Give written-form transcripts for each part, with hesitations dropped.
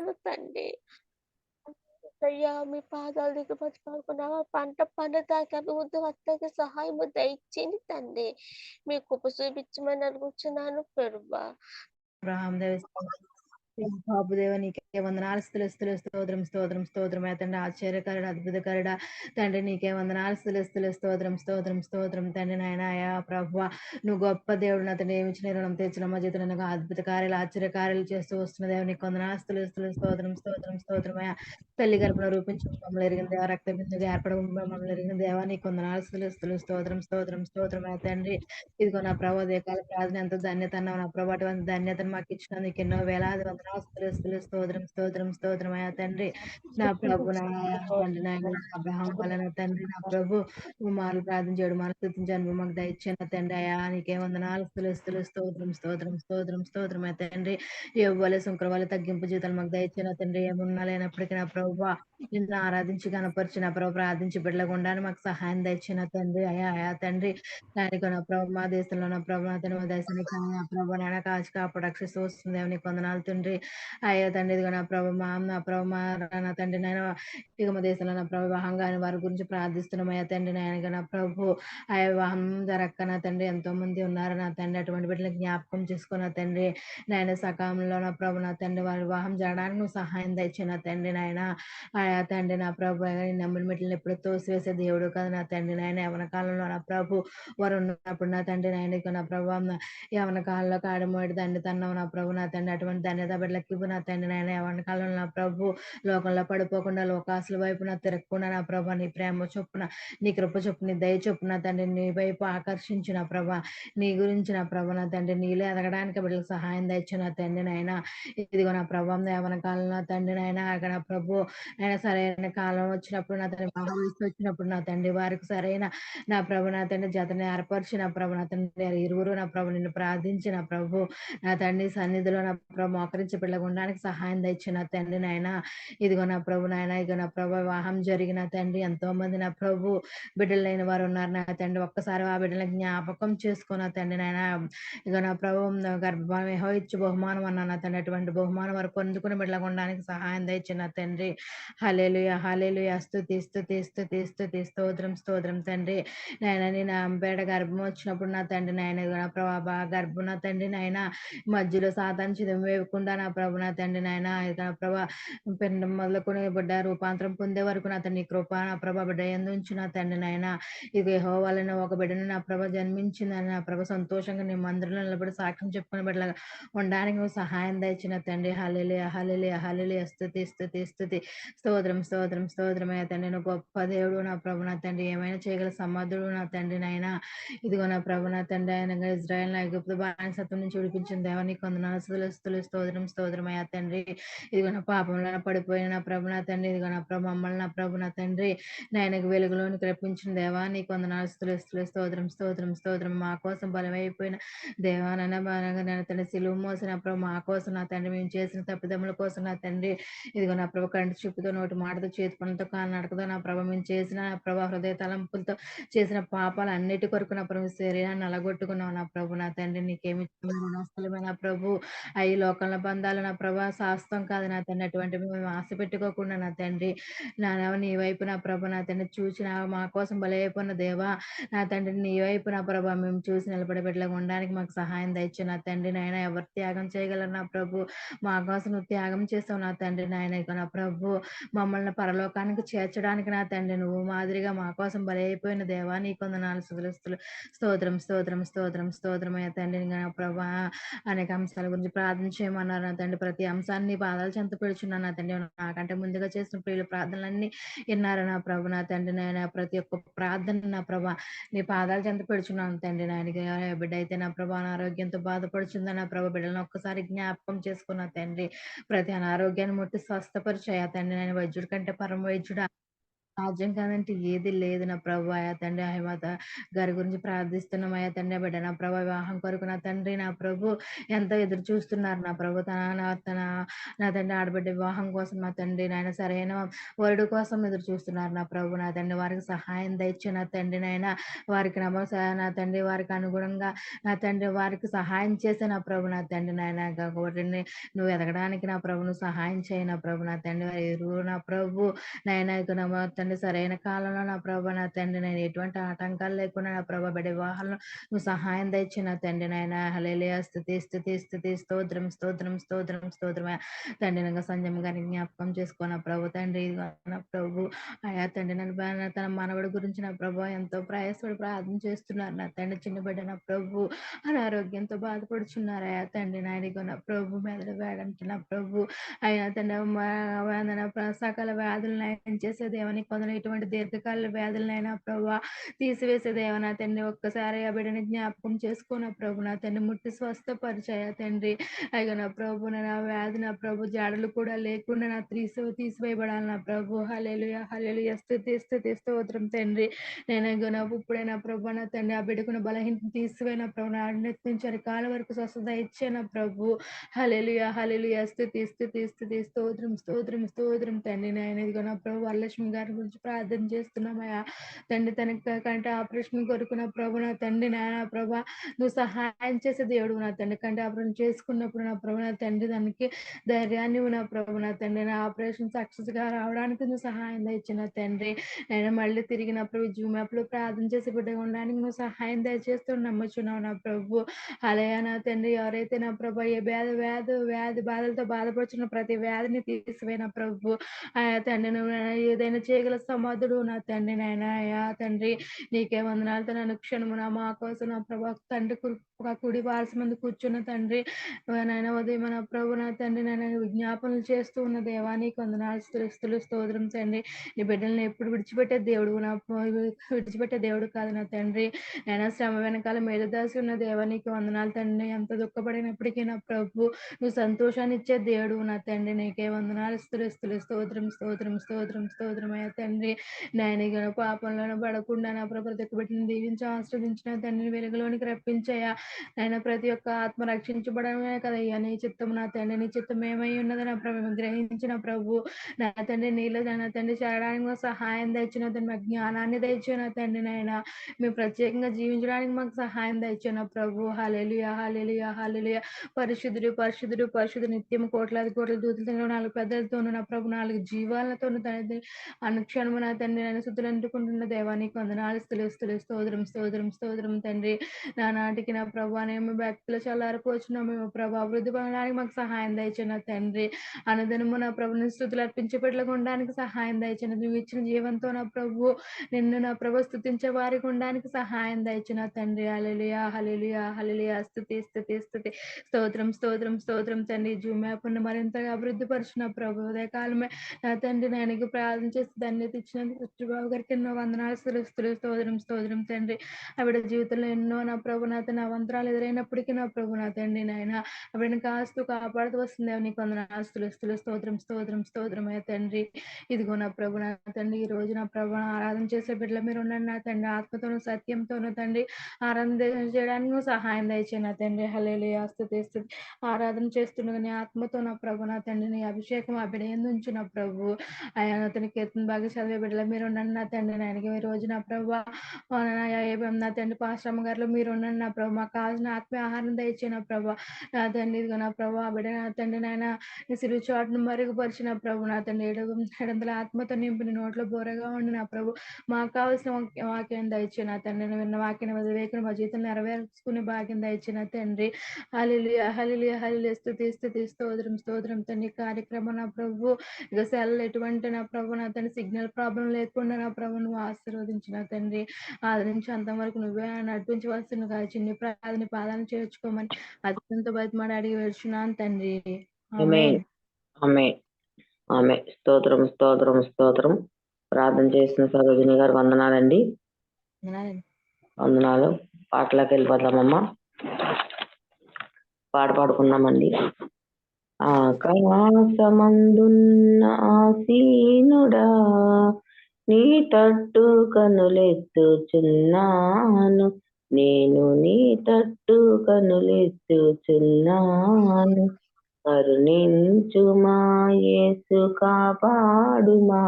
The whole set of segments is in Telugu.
వేడుకుంటున్నాను తండ్రి. అయ్యా! మీ పాదాల దగ్గర పట్టుకొనుకున్న పంట పండటానికి అభివృద్ధి వస్తాకి సహాయము దయచేయండి తండ్రి. మీ కృప చూపించమని అడుగుచున్నాను ప్రభువా. అబ్రహాం దేవ బాబు దేవ నీకే వందనాలు స్తుతులు స్తోత్రం స్తోత్రం స్తోత్రం తండ్రి ఆశ్చర్యకరుడు అద్భుతకరుడ తండ్రి నీకే వందనాలు స్తుతులు స్తోత్రం స్తోత్రం స్తోత్రం తండ్రి నాయన అయా ప్రభువ నువ్వు గొప్ప దేవుడు అతను ఏమిచ్చిన రుణం తెచ్చిన మా జీవితంలో అద్భుత కార్యాలు ఆశ్చర్యకార్యాలు చేస్తూ వస్తున్న దేవ నీకు వందనాలు స్తుతులు స్తోత్రం స్తోత్రం స్తోత్రం అయా తల్లి గర్భంలో రూపించి మమ్మల్ని ఎరిగిన దేవ రక్త బిందుగా ఏర్పడ మమ్మల్ని ఎరిగిన దేవ నీకు వందనాలు స్తుతులు స్తోత్రం స్తోత్రం స్తోత్రం అయా తండ్రి ఇదిగో నా ప్రభు దేకాల ప్రార్థన ఎంతో ధన్యత అన్నావు నా ప్రభు అటువంటి ధన్యతను మాకు ఇచ్చినందుకు ఎన్నో వేలాది వందనాలు స్తోత్రం స్తోత్రం స్తోత్రం అయ్యా తండ్రి నా ప్రభు నా తండ్రి నాయన అబ్రహాం వలన తండ్రి నా ప్రభు మాలు ప్రార్థించాడు మన స్థుతించాను మాకు దయచిన తండ్రి అయా నీకే వందనాలు స్తోత్రం స్తోత్రం స్తోత్రం స్తోత్రం అయ్యా తండ్రి ఇవ్వాలి శుక్రవాళ్ళు తగ్గింపు జీతాలు మాకు దయచిన తండ్రి ఏమున్నా లేనప్పటికీ నా ప్రభు నిన్ను ఆరాధించి కనపరిచిన ప్రభు ప్రార్థించి బిడ్డలగుండా మాకు సహాయం దయచిన తండ్రి అయా అయా తండ్రి దానికి నా ప్రభు మా దేశంలో నా ప్రభు అతని మా దేశానికి నా ప్రభు నాయన కాచి కాపాడు రక్షిస్తూ వస్తుంది నీకు వందనాలు తండ్రి అయ్యా తండ్రి ఇదిగో నా ప్రభు నా ప్రభు మా నా తండ్రి నేను ఇక మా దేశంలో నా ప్రభు వివాహంగాని వారి గురించి ప్రార్థిస్తున్నాం అయ్యా తండ్రి నాయనగా నా ప్రభు ఆ వివాహం జరక్క నా తండ్రి ఎంతో మంది ఉన్నారు నా తండ్రి అటువంటి బిడ్డలకు జ్ఞాపకం చేసుకున్న తండ్రి నాయన సకాలంలో నా ప్రభు నా తండ్రి వారి వివాహం జరగడానికి నువ్వు సహాయం తెచ్చిన తండ్రి నాయన ఆయా తండ్రి నా ప్రభు నమ్మిన మెట్లను ఎప్పుడు తోసివేసే దేవుడు కదా నా తండ్రి నాయన యవన కాలంలో నా ప్రభు వారు ఉన్నప్పుడు నా తండ్రి నాయనకు నా ప్రభు యవన కాలంలో కాడమోడి దండి తన్నావు నా ప్రభు నా తండ్రి అటువంటి ధన్యత బిడ్డలకి ఇవ్వు నా తండ్రి నాయన యవన కాలంలో నా ప్రభు లోకంలో పడిపోకుండా లోకాసుల వైపు నా తిరగకుండా నా ప్రభు నీ ప్రేమ చొప్పున నీ కృప చొప్పున నీ దయ చొప్పున తండ్రి నీ వైపు ఆకర్షించిన ప్రభ నీ గురించి నా ప్రభు నా తండ్రి నీలో ఎదగడానికి బిడ్డలకు సహాయం దయచ్చు నా తండ్రి నాయన ఇదిగో నా ప్రభావం యవన కాలంలో తండ్రి నాయన నా ప్రభు ఆయన సరైన కాలం వచ్చినప్పుడు నా తండ్రి మహావయసు వచ్చినప్పుడు నా తండ్రి వారికి సరైన నా ప్రభు నా తండ్రి జతని ఏర్పరిచిన ప్రభు నా తండ్రి ఇరువురు నా ప్రభు నిన్ను ప్రార్థించిన ప్రభు నా తండ్రి సన్నిధిలో నా ప్రభు మోకరించి పిల్లగుండానికి సహాయం తెచ్చిన తండ్రి నాయన ఇదిగో నా ప్రభు నాయన ఇదిగో నా ప్రభు వివాహం జరిగిన తండ్రి ఎంతో మంది నా ప్రభు బిడ్డలైన వారు ఉన్నారు నా తండ్రి ఒక్కసారి ఆ బిడ్డలకు జ్ఞాపకం చేసుకున్న తండ్రి నాయన ఇదిగో నా ప్రభు గర్భం ఇచ్చి బహుమానం అన్న నా తండ్రి అటువంటి బహుమానం వారు పొందుకుని బిడ్డలగుండానికి సహాయం తెచ్చిన తండ్రి హల్లెలూయా హల్లెలూయా స్తుతి స్తుతి స్తుతి స్తుతి స్తోత్రం స్తోత్రం తండ్రి నాయన నేను అంబేడ గర్భం వచ్చినప్పుడు నా తండ్రి నాయన నా ప్రభా గర్భం నా తండ్రి నాయన మధ్యలో సాతాను చిదం వేయకుండా నా ప్రభు నా తండ్రి నాయన నా ప్రభా పిండం మొదలుకొని బిడ్డ రూపాంతరం పొందే వరకు నా తండ్రి కృప నా ప్రభా బిడ్డ ఎందుంచి నా తండ్రి నాయన ఇది యెహోవాలను ఒక బిడ్డను నా ప్రభ జన్మించిందని నా ప్రభ సంతోషంగా నీ మందిరంలో నిలబడి సాక్ష్యం చెప్పుకుని బిడ్డలాగా ఉండడానికి నువ్వు సహాయం దయచిన తండ్రి హల్లెలూయా హల్లెలూయా హల్లెలూయా స్తుతి స్తుతి స్తుతి స్తోత్రం స్తోత్రం స్తోత్రమయ్య తండ్రి నువ్వు గొప్ప దేవుడు నా ప్రభు నా తండ్రి ఏమైనా చేయగల సమర్థుడు నా తండ్రి నాయన ఇదిగో నా ప్రభు నా తండ్రి ఆయన ఇజ్రాయెల్ ఐగుప్తు బానిసత్వం నుంచి విడిపించిన దేవా నీకు వందనాలు స్తుతులు స్తోత్రం స్తోత్రమయ్య తండ్రి ఇదిగో నా పాపంలో నా పడిపోయిన నా ప్రభు నా తండ్రి ఇదిగో నా ప్రభు మమ్మల్ని నా ప్రభు నా తండ్రి నాయనకు వెలుగులోనికి రప్పించిన దేవా నీకు వందనాలు స్తుతులు స్తోత్రం స్తోత్రం స్తోత్రం మా కోసం బలమైపోయిన దేవా నన్ను తండ్రి సిలువ మోసిన ప్రభు మా కోసం నా తండ్రి మేము చేసిన తప్పిదముల కోసం నా తండ్రి ఇదిగో నా ప్రభు కంటి చూపుతో నోటి మాటతో చేతి పనులతో కాలు నడకతో నా ప్రభు మేము చేసిన నా ప్రభు హృదయ తలంపులతో చేసిన పాపాలు అన్నిటి కొరకు నా ప్రభు శరీరాన్ని నలగొట్టుకున్నావు నా ప్రభు నా తండ్రి నీకేమి రుణస్థలమైన ప్రభు అవి లోకంలో బంధాలు నా ప్రభు శాస్త్రం కాదు నా తండ్రి అటువంటి మేము ఆశ పెట్టుకోకుండా నా తండ్రి నీ వైపు నా ప్రభు నా తండ్రి చూసిన మా కోసం బలైపోయిన దేవా నా తండ్రి నీ వైపు నా ప్రభు మేము చూసి నిలబడి బిడ్డలుగా ఉండడానికి మాకు సహాయం దయచు నా తండ్రి నాయన ఎవరు త్యాగం చేయగలరు నా ప్రభు మా కోసం నువ్వు త్యాగం చేస్తావు నా తండ్రి నాయన ఇక నా ప్రభు మమ్మల్ని పరలోకానికి చేర్చడానికి నా తండ్రి నువ్వు మాదిరిగా మా కోసం బలైపోయిన దేవా నీ కొందనాలు సుధులుస్తులు స్తోత్రం స్తోత్రం స్తోత్రం స్తోత్రమయ్య తండ్రి నా ప్రభు అనేక అంశాల గురించి ప్రార్థన చేయమన్నారు నా తండ్రి ప్రతి అంశాన్ని పాదాలు చెంత పెడుచున్నాను నా తండ్రి నాకంటే ముందుగా చేసిన ప్రియుల ప్రార్థనలన్నీ విన్నారు నా ప్రభు నా తండ్రి నాయన ప్రతి ఒక్క ప్రార్థన నా ప్రభా నీ పాదాలు చెంత పెడుచున్నాను తండ్రి నాయనకి బిడ్డ అయితే నా ప్రభా అనారోగ్యంతో బాధపడుచుందా నా ప్రభా బిడ్డలను ఒక్కసారి జ్ఞాపకం చేసుకున్న తండ్రి ప్రతి అనారోగ్యాన్ని ముట్టి స్వస్థపరిచయ తండ్రి నేను వైద్యుడి కంటే పరమ వైద్యుడా సాధ్యం కాదంటే ఏది లేదు నా ప్రభు. అయా తండ్రి హేమలత గారి గురించి ప్రార్థిస్తున్నాం అయ్యా తండ్రి. ఆ బిడ్డ నా ప్రభు వివాహం కొరకు నా తండ్రి నా ప్రభు ఎంతో ఎదురు చూస్తున్నారు నా ప్రభు. నా తండ్రి ఆడబిడ్డ వివాహం కోసం నా తండ్రి నాయన సరైన వరుడు కోసం ఎదురు చూస్తున్నారు నా ప్రభు. నా తండ్రి వారికి సహాయం దయచు నా తండ్రి నాయన. వారికి నా తండ్రి వారికి అనుగుణంగా నా తండ్రి వారికి సహాయం చేసే నా ప్రభు నా తండ్రి నాయన. వాటిని నువ్వు ఎదగడానికి నా ప్రభు నువ్వు సహాయం చేయి నా ప్రభు. నా తండ్రి వారి ఎరువు నా ప్రభు నాయన. ఇక నా తండ్రి సరైన కాలంలో నా ప్రభు నా తండ్రి నేను ఎటువంటి ఆటంకాలు లేకుండా నా ప్రభు బిడ్డ వివాహాలను నువ్వు సహాయం దయచి నా తండ్రి నాయన. హల్లెలూయా స్తుతి స్తుతి స్తుతి స్తోత్రం స్తోత్రం స్తోత్రం స్తోత్రం తండ్రి నన్ను సంజయ్ గారిని జ్ఞాపకం చేసుకో నా ప్రభు తండ్రి. నా ప్రభు అయా తండ్రి నన్ను తన మనవడి గురించి నా ప్రభు ఎంతో ప్రయాసపడి ప్రార్థన చేస్తున్నారు నా తండ్రి. చిన్న బిడ్డ నా ప్రభు అనారోగ్యంతో బాధపడుచున్నారు అయా తండ్రి నాయన. నా ప్రభు మెదడు వేడంట నా ప్రభు అయినా తండ్రి సకల వ్యాధులను నయం చేసే దేవని కొందరు ఇటువంటి దీర్ఘకాల వ్యాధులనైనా ప్రభు తీసివేసే దేవనా తండ్రి. ఒక్కసారి ఆ బిడ్డని జ్ఞాపకం చేసుకున్న ప్రభు నా తండ్రి ముట్టి స్వస్థపరిచయ తండ్రి. అయ్యో నా ప్రభు నా వ్యాధి నా ప్రభు జాడలు కూడా లేకుండా నా తీసివేయబడాలి నా ప్రభు. హల్లెలూయా హల్లెలూయా స్తుతి స్తుతి స్తోత్రం తండ్రి. నేను ఇప్పుడే నా ప్రభు నా తండ్రి ఆ బిడ్డకున్న బలహీనత తీసివేన ప్రభు. నా నుంచి అరికాల వరకు స్వస్థత ఇచ్చే నా ప్రభు. హల్లెలూయా హల్లెలూయా స్తుతి స్తుతి స్తుతి స్తోత్రం స్తోత్రం స్తోత్రం తండ్రి. నేను ఇదిగో నా ప్రభు వరలక్ష్మి గారి గురించి ప్రార్థన చేస్తున్నామయ్యా తండ్రి. తనకి కంటే ఆపరేషన్ కొరకు నా ప్రభు నా తండ్రి నా ప్రభా నువ్వు సహాయం చేసే దేవుడు నా తండ్రి. కంటే ఆపరేషన్ చేసుకున్నప్పుడు నా ప్రభు నా తండ్రి దానికి ధైర్యాన్ని నా ప్రభు నా తండ్రి. నా ఆపరేషన్ సక్సెస్ గా రావడానికి నువ్వు సహాయం దయచిన తండ్రి. నేను మళ్ళీ తిరిగి నా ప్రభు జూమ్ యాప్ లో ప్రార్థన చేసి బిడ్డ ఉండడానికి నువ్వు సహాయం దయచేస్తూ నమ్ముచున్నావు నా ప్రభు. అలయా నా తండ్రి ఎవరైతే నా ప్రభు ఏ వ్యాధి బాధలతో బాధపడుతున్న ప్రతి వ్యాధిని తీసివేన ప్రభు. ఆయా తండ్రి నువ్వు ఏదైనా చేయగల సమర్థుడు నా తండ్రి నాయన. అయా తండ్రి నీకే వందనాలతో నన్ను క్షణము నా మా కోసం నా ప్రభా తండ్రి కుడి వారసు మంది కూర్చున్న తండ్రి నాయన ఉదయం నా ప్రభు నా తండ్రి నేను విజ్ఞాపనలు చేస్తూ ఉన్న దేవా నీకు వందనాలు స్తుతులు స్తోత్రం తండ్రి. నీ బిడ్డల్ని ఎప్పుడు విడిచిపెట్టే దేవుడు నా విడిచిపెట్టే దేవుడు కాదు నా తండ్రి. నేను శ్రమ వెనకాల మేలుదాసి ఉన్న దేవా నీకు వందనాలు తండ్రి. ఎంత దుఃఖపడినప్పటికీ నా ప్రభు నువ్వు సంతోషాన్ని ఇచ్చే దేవుడు నా తండ్రి. నీకే వందనాలు స్తుతులు స్తోత్రం స్తోత్రం స్తోత్రం స్తోత్రం అయ్యా తండ్రి. నేను పాపంలోనే పడకుండా నా ప్రభు ప్రతి ఒక్క బిడ్డని దీవించి ఆస్వాదించిన తండ్రిని వెలుగులోనికి రప్పించయ్యా. నేను ప్రతి ఒక్క ఆత్మ రక్షించబడమే కదయ్యా నీ చిత్తం నా తండ్రి. నీ చిత్తం ఏమై ఉన్నది నా ప్రభు గ్రహించిన ప్రభు నా తండ్రి. నీలో నా తండ్రి చేరడానికి సహాయం తెచ్చిన తండ్రి. మాకు జ్ఞానాన్ని తెచ్చిన తండ్రి నాయన. మేము ప్రత్యేకంగా జీవించడానికి మాకు సహాయం తెచ్చిన ప్రభు. హల్లెలూయా హల్లెలూయా హల్లెలూయా. పరిశుద్ధుడు పరిశుద్ధుడు పరిశుద్ధుడు నిత్యం కోట్లాది కోట్ల దూతలతో 4 పెద్దలతోనూ నా ప్రభు 4 జీవాలతోనూ తండ్రి అనుక్షణము నా తండ్రి నన్ను శుద్ధులు అంటుకుంటున్న దేవానికి వందనాలు స్తోత్రం స్తోత్రం స్తోత్రం తండ్రి. నా నాటికి నా ప్రభు అనేమో భక్తులు చల్లారిపోచున్నా మేము ప్రభా వృద్ధి పొందడానికి మాకు సహాయం దయచిన తండ్రి. అనుదినము నా ప్రభుని స్థుతులు అర్పించి పెట్టలకు ఉండడానికి సహాయం దయచిన నువ్వు ఇచ్చిన జీవంతో నా ప్రభు నిన్ను నా ప్రభు స్తుతించే వారికి ఉండడానికి సహాయం దయచిన తండ్రి. హల్లెలూయా హల్లెలూయా హల్లెలూయా స్తుతి స్తుతి స్తుతి స్తోత్రం స్తోత్రం స్తోత్రం తండ్రి. జూమ్ యాప్ను మరింతగా అభివృద్ధి పరుచిన ప్రభు ఉదయకాలమే నా తండ్రి నేను ప్రార్థన చేసి ధన్యత ఇచ్చినందుకు కృష్ణబాబు గారికి ఎన్నో వందనాలు స్తుతులు స్తోత్రం స్తోత్రం తండ్రి. ఆవిడ జీవితంలో ఎన్నో నా ప్రభు నా తన అవంతరాలు ఎదురైనప్పటికీ నా ప్రభు నా తండ్రి నాయన ఆవిడని కాస్తూ కాపాడుతూ వస్తుంది నీకు వందనాలు స్తోత్రం స్తోత్రం స్తోత్రం అయ్యా తండ్రి. ఇదిగో నా ప్రభు నా తండ్రి ఈ రోజు నా ప్రభు ఆరాధన చేసే బిడ్డల మీరు ఉండండి నా తండ్రి. ఆత్మతోనూ సత్యంతోనూ తండ్రి ఆరాధన చేయడానికి నువ్వు సహాయం దయచే నా తండ్రి. హల్లెలూయా స్తుతి స్తుతి. ఆరాధన చేస్తుండగా నీ ఆత్మతో నా ప్రభు నా తండ్రి నీ అభిషేకం ఆ బిడ్డ యందు ఉంచు నా ప్రభు. అయా అతని కీర్తన బాగా చదివే బిడ్డల మీరు ఉండండి నా తండ్రి. నాయనకి ఈ రోజు నా ప్రభు నా తండ్రి పాశ్రమ గారిలో మీరు ఉండండి నా ప్రభు. మాకు కావాల్సిన ఆత్మీయ ఆహారం దయచే నా ప్రభు నా తండ్రి. ఇదిగో నా ప్రభు ఆ బిడ్డ నా తండ్రి నాయన నీ సిరువు చాటును మరుగుపరిచిన ప్రభు నా తండ్రి. ఎడంతల ఆత్మతో నింపి నీ నోట్లో బోరగా ఉండి నా ప్రభు మాకు కావాల్సిన వాక్యం దయచే నా తండ్రి. విన్న వాక్యం వివేకం మా జీవితం నెరవేర్చుకునే భాగ్యం దయచే నా తండ్రి. హల్లెలూయా హల్లెలూయా హల్లెలూయా స్తుతి స్తుతి స్తోత్రం స్తోత్రం తండ్రి. కార్యక్రమం నా ప్రభు ఇక సెల్ ఎటువంటి నా ప్రభు నా తండ్రి సిగ్నల్ ప్రాబ్లం లేకుండా నా ప్రభు నువ్వు ఆశీర్వదించిన తండ్రి. ఆదరించి అంతవరకు నువ్వే నడిపించవలసిన కాదు చిన్ని ప్రార్థన పాదాలను చేర్చుకోమని అత్యంత బతిమాడి అడిగి వేడుచున్నాను తండ్రి. ఆమేన్. ఆమె స్తోత్రం స్తోత్రం స్తోత్రం. ప్రార్థన చేసిన సరోజిని గారు వందనాలండి. వందనాలు. పాటలోకి వెళ్ళిపోతామమ్మా. పాట పాడుకున్నామండి. ఆకాశమందున్న ఆసీనుడా నీ తట్టు కనులెత్తుచున్నాను, నేను నీ తట్టు కనులెత్తుచున్నాను. కరుణించుమా యేసు, కాపాడుమా,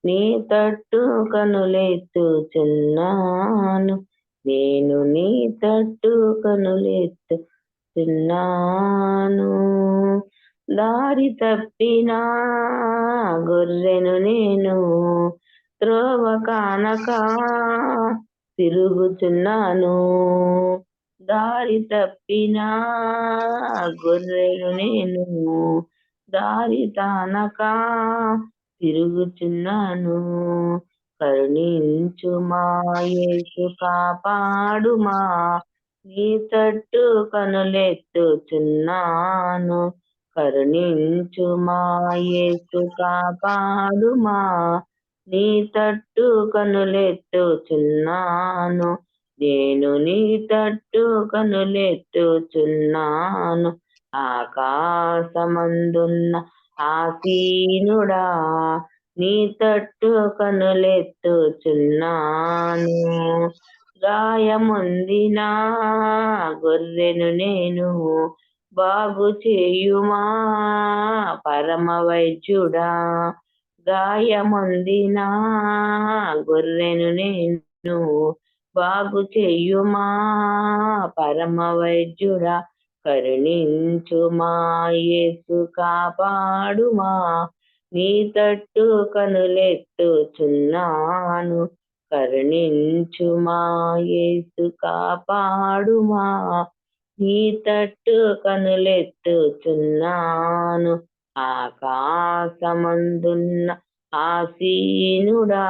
నీ తట్టు కనులెత్తుచున్నాను, నేను నీ తట్టు కనులెత్తుచున్నాను. దారి తప్పిన గొర్రెను నేను, త్రోవ కానక తిరుగుచున్నాను. దారి తప్పిన గొర్రెను నేను, దారి తానక తిరుగుచున్నాను. కరుణించుమా యేసు, కాపాడుమా, నీ తట్టు కనులెత్తుచున్నాను. కరుణించుమా యేసు, కాపాడుమా, నీ తట్టు కనులెత్తుచున్నాను. నేను నీ తట్టు కనులెత్తుచున్నాను. ఆకాశమందున్న ఆసీనుడా, నీ తట్టు కనులెత్తుచున్నాను. గాయముందిన గొర్రెను నేను, బాగు చేయుమా పరమ వైద్యుడా. గాయముందిన గొర్రెను నేను, బాగు చేయుమా పరమ వైద్యుడా. కరుణించుమా యేసు, కాపాడుమా, నీ తట్టు కనులెత్తుచున్నాను. కరుణించుమా యేసు, కాపాడుమా, నీ తట్టు కనులెత్తుచున్నాను. ఆకాశమందున్న ఆసీనుడా,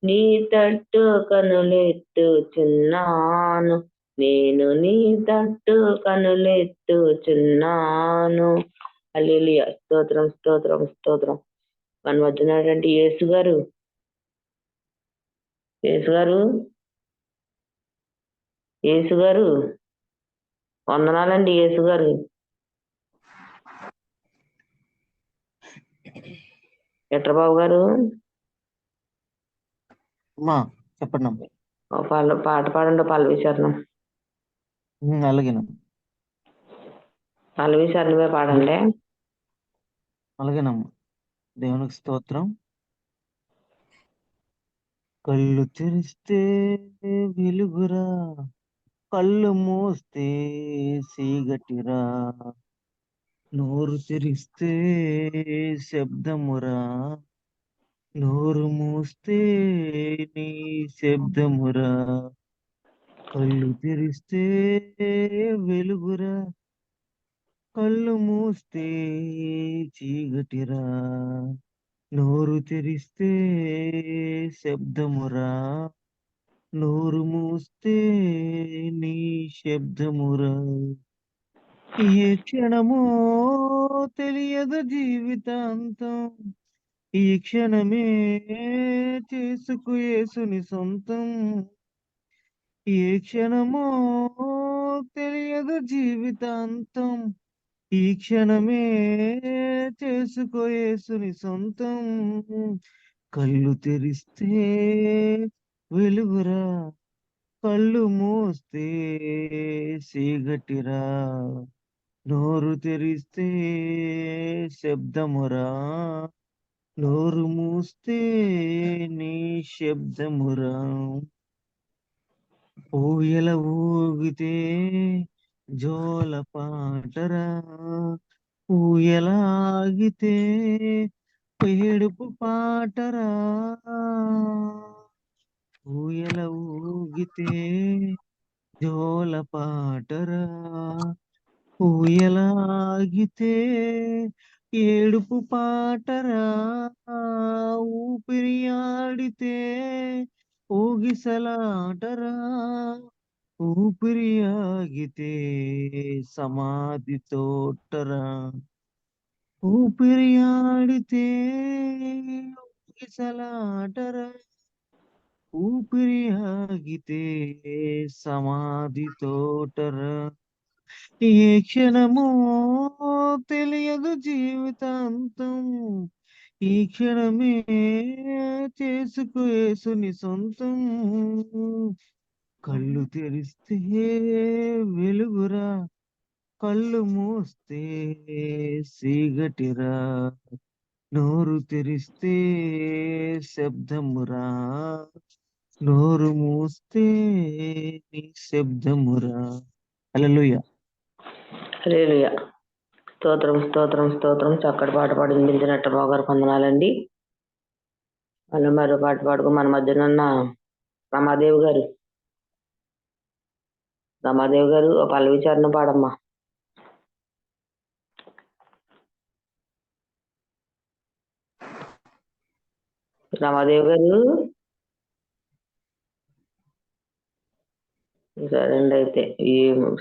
నీ తట్టు కనులెత్తుచున్నాను. నేను నీ తట్టు కనులెత్తుచున్నాను. హల్లెలూయా. స్తోత్రం, స్తోత్రం, స్తోత్రం. మన వద్దున్నాడంటే యేసు గారు, యేసు గారు, యేసు గారు, వందనాలండి యేసు గారు. ఎట్రబాబు గారు, అమ్మా చెప్పండి అమ్మా. పాట పాడండి, పల్లవి చరణం. అలాగేనమ్మా, పల్లవి చరణమే పాడండి. అలాగేనమ్మా. దేవునికి స్తోత్రం. కళ్ళు తెరిస్తే వెలుగురా, కళ్ళు మూస్తే సీగటిరా, నోరు తెరిస్తే శబ్దమురా, నోరు మూస్తే నీ శబ్దమురా. కళ్ళు తెరిస్తే వెలుగురా, కళ్ళు మూస్తే చీకటిరా, నోరు తెరిస్తే శబ్దమురా, నోరు మూస్తే నీ శబ్దమురా. ఏ క్షణమో తెలియదు జీవితాంతం, ఈ క్షణమే చేసుకు యేసుని సొంతం. ఏ క్షణమో తెలియదు జీవితాంతం, ఈ క్షణమే చేసుకో యేసుని సొంతం. కళ్ళు తెరిస్తే వెలుగురా, కళ్ళు మూస్తే సీగటిరా, నోరు తెరిస్తే శబ్దమురా, నోరు మూస్తే నీ శబ్దమురా. ఊయల ఊగితే జోల పాటరా, ఊయలాగితే ఏడుపు పాటరా, ఊయల ఊగితే జోల పాటరా, ఊయలాగితే ఏడుపు పాటరా, ఊపిరి ఆడితే ఊగిసలాటరా, ఊపిరి ఆగితే సమాధి తోటరా, ఊపిరి ఆడితే ఊగిసలాటరా, ఊపిరి ఆగితే సమాధి తోటరా. ఏ క్షణమో తెలియదు జీవితాంతం, ఈ క్షణమే చేసుకో యేసుని సొంతం. కళ్ళు తెరిస్తే వెలుగురా, కళ్ళు మూస్తే సీగటిరా, నోరు తెరిస్తే శబ్దమురా, నోరు మూస్తే నిశ్శబ్దమురా. హల్లెలూయా. హల్లెలూయా. స్తోత్రం స్తోత్రం స్తోత్రం. చక్కటి పాట పాడి వినిపించినట్టు బాగారు వందనాలండి. మళ్ళీ మరో పాట పాడుకో. మన మధ్యన ఉన్న రమాదేవి గారు ఓ పల్లవి చరణం పాడమ్మా. రమాదేవి గారు సరే అండి. అయితే ఈ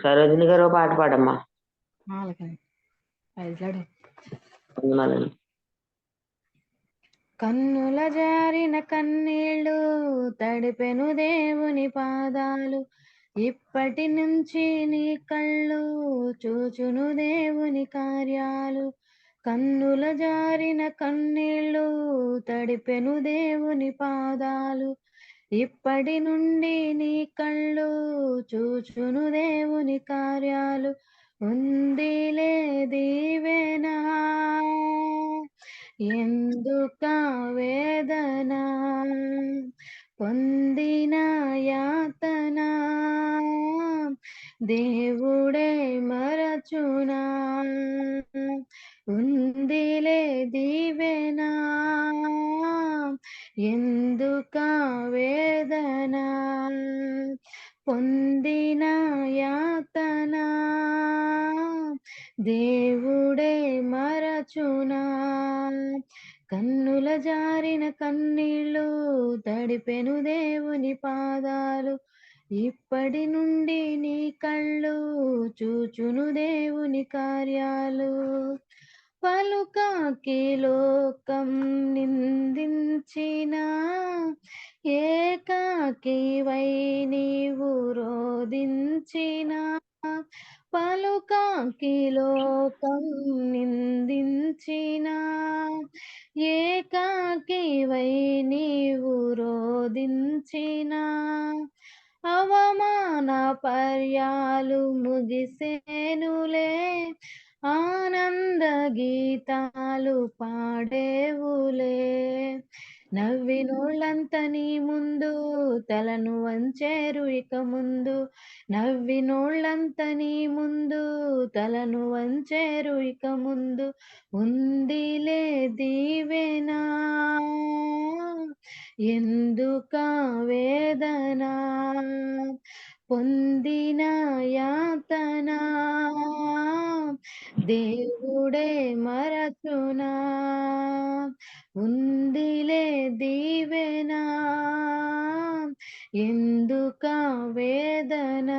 సరోజిని గారు ఓ పాట పాడమ్మా. వందనాలండి. కన్నుల జారిన కన్నీళ్ళు తడిపెను దేవుని పాదాలు, ఇప్పటి నుంచి నీ కళ్ళు చూచును దేవుని కార్యాలు. కన్నుల జారిన కన్నీళ్ళు తడిపెను దేవుని పాదాలు, ఇప్పటి నుండి నీ కళ్ళు చూచును దేవుని కార్యాలు. ఉందిలే దీవెనా ఎందుక వేదన, పొందిన యాతన దేవుడే మరచునా. ఉందిలే దీవెనా ఎందుక వేదన, పొందిన యాతన దేవుడే మరచునా. కన్నుల జారిన కన్నీళ్ళు తడిపెను దేవుని పాదాలు, ఇప్పటి నుండి నీ కళ్ళు చూచును దేవుని కార్యాలు. పలుకాకి లోకం నిందించిన, ఏకాకి వై నీవు రోధించిన. పలుకాకి లోకం నిందించిన, ఏకాకి వై నీవు రోధించిన. అవమాన పర్యాలు ముగిసేనులే, ఆనంద గీతాలు పాడేవులే. నవ్వినోళ్ళంత నీ ముందు తలను వంచేరు ఇక ముందు, నవ్వినోళ్ళంత నీ ముందు తలను వంచేరు ఇక ముందు. ఉందిలే దీవెనా ఎందుక వేదన, పొందిన యాతన దేవుడే మరచునా. ఉందిలే దీవెనా ఎందుక వేదన,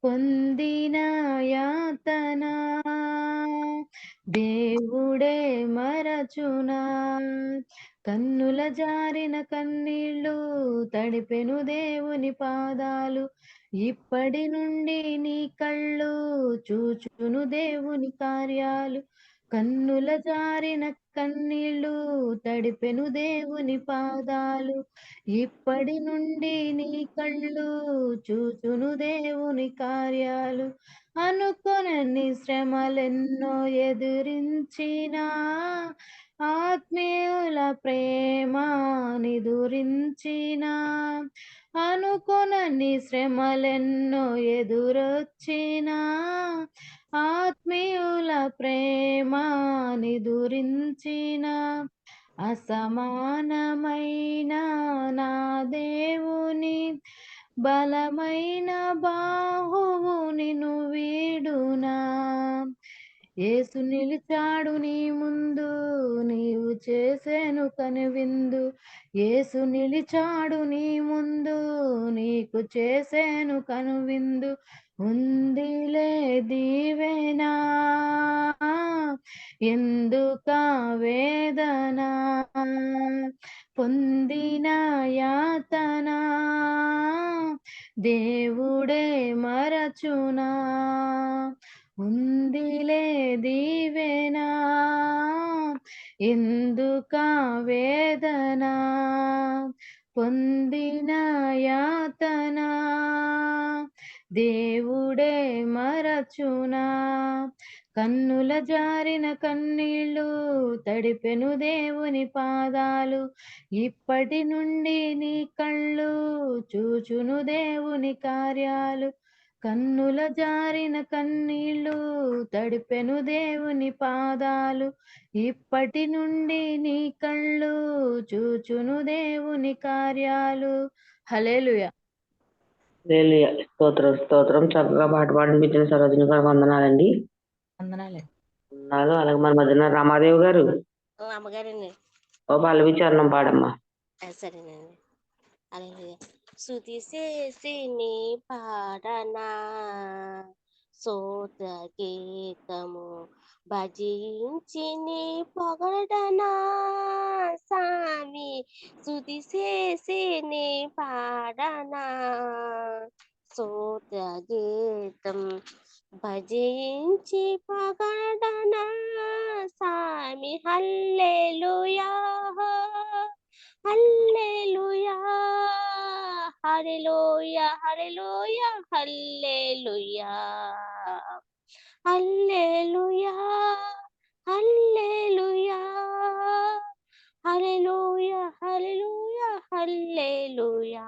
పొందిన యాతన దేవుడే మరచునా. కన్నుల జారిన కన్నీళ్ళు తడిపెను దేవుని పాదాలు, ఇప్పటి నుండి నీ కళ్ళు చూచును దేవుని కార్యాలు. కన్నుల జారిన కన్నీళ్ళు తడిపెను దేవుని పాదాలు, ఇప్పటి నుండి నీ కళ్ళు చూచును దేవుని కార్యాలు. అనుకొనని శ్రమలెన్నో ఎదురించినా, ఆత్మీయుల ప్రేమ నిదురించిన. అనుకొనని శ్రమలెన్నో ఎదురొచ్చినా, ఆత్మీయుల ప్రేమ నిదురించిన. అసమానమైన నా దేవుని బలమైన బాహువు నిన్ను వీడునా. యేసు నిలిచాడు నీ ముందు నీవు చేసేను కనువిందు, యేసు నిలిచాడు నీ ముందు నీకు చేసేను కనువిందు. ఉందిలే దీవెనా ఎందుక వేదన, పొందిన యాతన దేవుడే మరచునా. ఉందిలే దీవెనా ఎందుకా వేదన పొందిన యాతన దేవుడే మరచునా కన్నుల జారిన కన్నీళ్ళు తడిపెను దేవుని పాదాలు ఇప్పటి నుండి నీ కళ్ళు చూచును దేవుని కార్యాలు కన్నుల జారిన కన్నీళ్ళు తడిపెను దేవుని పాదాలు ఇప్పటి నుండి నీ కళ్ళు చూచును దేవుని కార్యాలు. హల్లెలూయా. హల్లెలూయా. స్తోత్రం స్తోత్రం. చక్కగా పాట పాడిపించిన సరోజిని గారు వందనాలండి. వందనాలే. వందనాలు. అలాగే మన మధ్యన రామాదేవి గారు అమ్మగారండి. ఓ పల్లవి చరణం పాడమ్మా. సరేనండి. హల్లెలూయా. స్తుతి చేసి నీ పాడనా స్తోత్ర గీతము భజించి నీ పొగడనా సామి స్తుతి చేసి నీ పాడనా స్తోత్ర గీతం భజించి పొగడనా సామి హల్లెలూయా హల్లెలూయా హల్లెలూయా హల్లెలూయా హల్లెలూయా హల్లెలూయా హల్లెలూయా హల్లెలూయా హల్లెలూయా హల్లెలూయా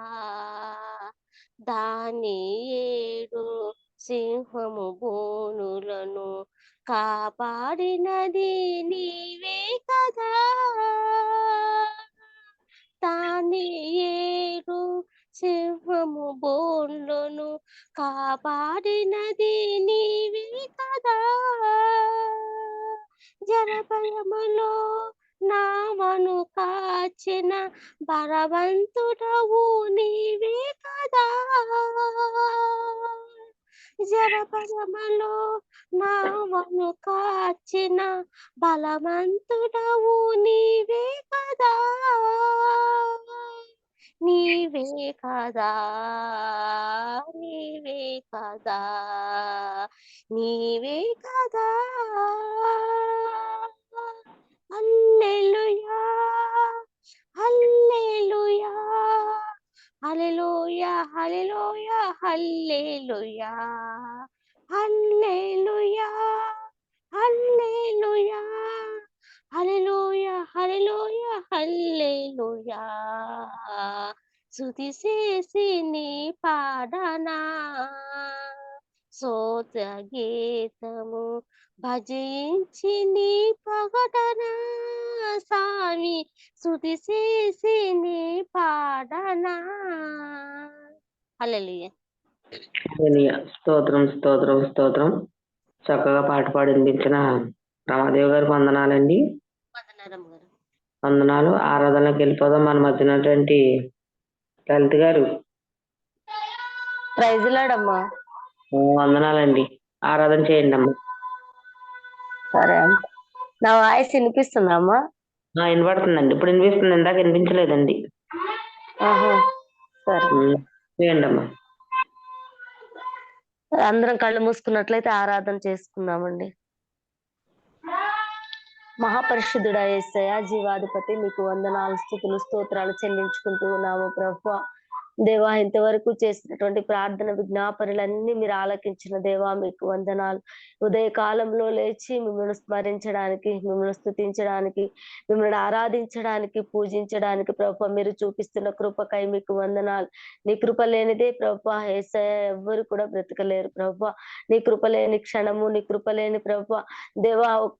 దానియేలు సింహము బోనులను కాపాడినది నీవే కదా దానియేలు సింహము బోన్లను కాపాడినది నీవే కదా జరభయములో నావను కాచిన బలవంతుడవు నీవే కదా జరభయములో నావను కాచిన బలవంతుడవు నీవే కదా నీవే కదా నీవే కదా నీవే కదా హల్లెలూయా హల్లెలూయా హల్లెలూయా హల్లెలూయా హల్లెలూయా హల్లెలూయా హల్లెలూయా హల్లెలూయా హల్లెలూయా హల్లెలూయా స్తుతి చేసి నీ పాడనా స్తోత్ర గీతము భజించి నీ పొగడనా సామి స్తుతి చేసి నీ పాడనా హల్లెలూయా. హల్లెలూయా. స్తోత్రం స్తోత్రం స్తోత్రం. చక్కగా పాట పాడిపించిన రామాదేవి గారికి వందనాలండి. వందనాలమ్మ గారు. వందనాలు. ఆరాధనలోకి వెళ్ళిపోదాం. మన మధ్యనటువంటి లలిత గారు ప్రైజ్ లార్డ్. వందనాలండి. ఆరాధన చేయండి అమ్మా. సరే అమ్మ. నా వాయిస్ వినిపిస్తుందా అమ్మా? వినపడుతుందండి. ఇప్పుడు వినిపిస్తుంది. ఇందాక వినిపించలేదండి. సరే చేయండి అమ్మా. అందరం కళ్ళు మూసుకున్నట్లయితే ఆరాధన చేసుకుందామండి. మహాపరిశుద్ధుడా యేసయ్య జీవాధిపతి మీకు వందనాలు స్తుతులు స్తోత్రాలు చెల్లించుకుంటూ ఉన్నాము ప్రభువా. దేవా ఇంతవరకు చేసినటువంటి ప్రార్థన విజ్ఞాపనలన్నీ మీరు ఆలకించిన దేవా మీకు వందనాలు. ఉదయ కాలంలో లేచి మిమ్మల్ని స్మరించడానికి, మిమ్మల్ని స్తుతించడానికి, మిమ్మల్ని ఆరాధించడానికి, పూజించడానికి ప్రభువా మీరు చూపిస్తున్న కృపకై మీకు వందనాలు. నీ కృప లేనిదే ప్రభువా యేసయ్య ఎవ్వరు కూడా బ్రతకలేరు ప్రభువా. నీ కృప లేని క్షణము, నీ కృప లేని ప్రభువా దేవా ఒక్క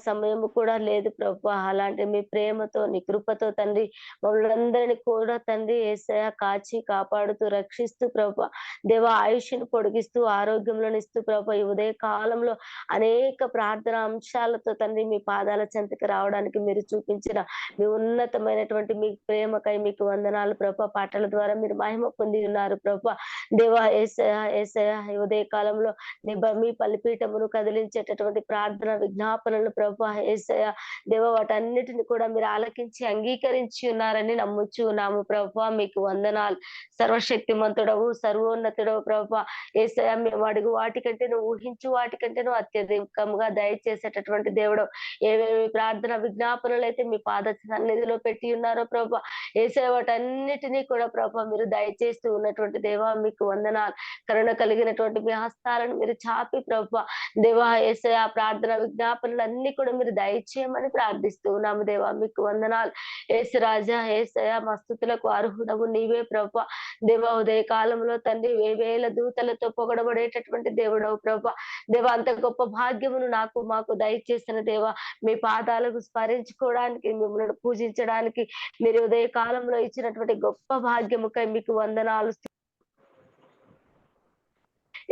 సమయము కూడా లేదు ప్రభువా. అలాంటి మీ ప్రేమతో నీ కృపతో తండ్రి మమ్మల్ని కూడా తండ్రి యేసయ్య కాచి కాపాడుతూ రక్షిస్తూ ప్రభువా దేవ ఆయుష్ను పొడిగిస్తూ ఆరోగ్యంలోని ఇస్తూ ప్రభువా ఈ ఉదయ కాలంలో అనేక ప్రార్థన అంశాలతో తండ్రి మీ పాదాల చెంతకి రావడానికి మీరు చూపించిన మీ ఉన్నతమైనటువంటి మీ ప్రేమకై మీకు వందనాలు ప్రభువా. పాటల ద్వారా మీరు మహిమ పొంది ఉన్నారు ప్రభువా. దేవా యేసయ్య ఈ ఉదయ కాలంలో మీ బలిపీఠమును కదిలించేటటువంటి ప్రార్థన విజ్ఞాపనలు ప్రార్థనలు ప్రభా యేసయ్య దేవ వాటన్నిటిని కూడా మీరు ఆలకించి అంగీకరించి ఉన్నారని నమ్ముచు ఉన్నాము ప్రభా. మీకు వందనాలు. సర్వశక్తిమంతుడవు, సర్వోన్నతుడవు ప్రభా యేసయ్య. మేము అడుగు వాటికంటే నువ్వు ఊహించు వాటికంటే నువ్వు అత్యధికంగా దయచేసేటటువంటి దేవుడు. ఏవేవి ప్రార్థన విజ్ఞాపనలు అయితే మీ పాద సన్నిధిలో పెట్టి ఉన్నారో ప్రభా యేసయ్య వాటన్నిటినీ కూడా ప్రభా మీరు దయచేస్తూ ఉన్నటువంటి దేవా మీకు వందనాలు. కరుణ కలిగినటువంటి మీ హస్తాలను మీరు చాపి ప్రభా దేవా యేసయ్య ప్రార్థన విజ్ఞాపనలు అన్ని కూడా మీరు దయచేయమని ప్రార్థిస్తూ ఉన్నాము దేవా మీకు వందనాలు. యేసు రాజా యేసయ్య మా స్తుతులకు అర్హుడవు నీవే ప్రభా దేవా. ఉదయ కాలంలో తండ్రి వేవేల దూతలతో పొగడబడేటటువంటి దేవుడవు ప్రభా దేవా. అంత గొప్ప భాగ్యమును నాకు మాకు దయచేసిన దేవా మీ పాదాలకు స్మరించుకోవడానికి మిమ్మల్ని పూజించడానికి మీరు ఉదయ కాలంలో ఇచ్చినటువంటి గొప్ప భాగ్యముకై మీకు వందనాలు.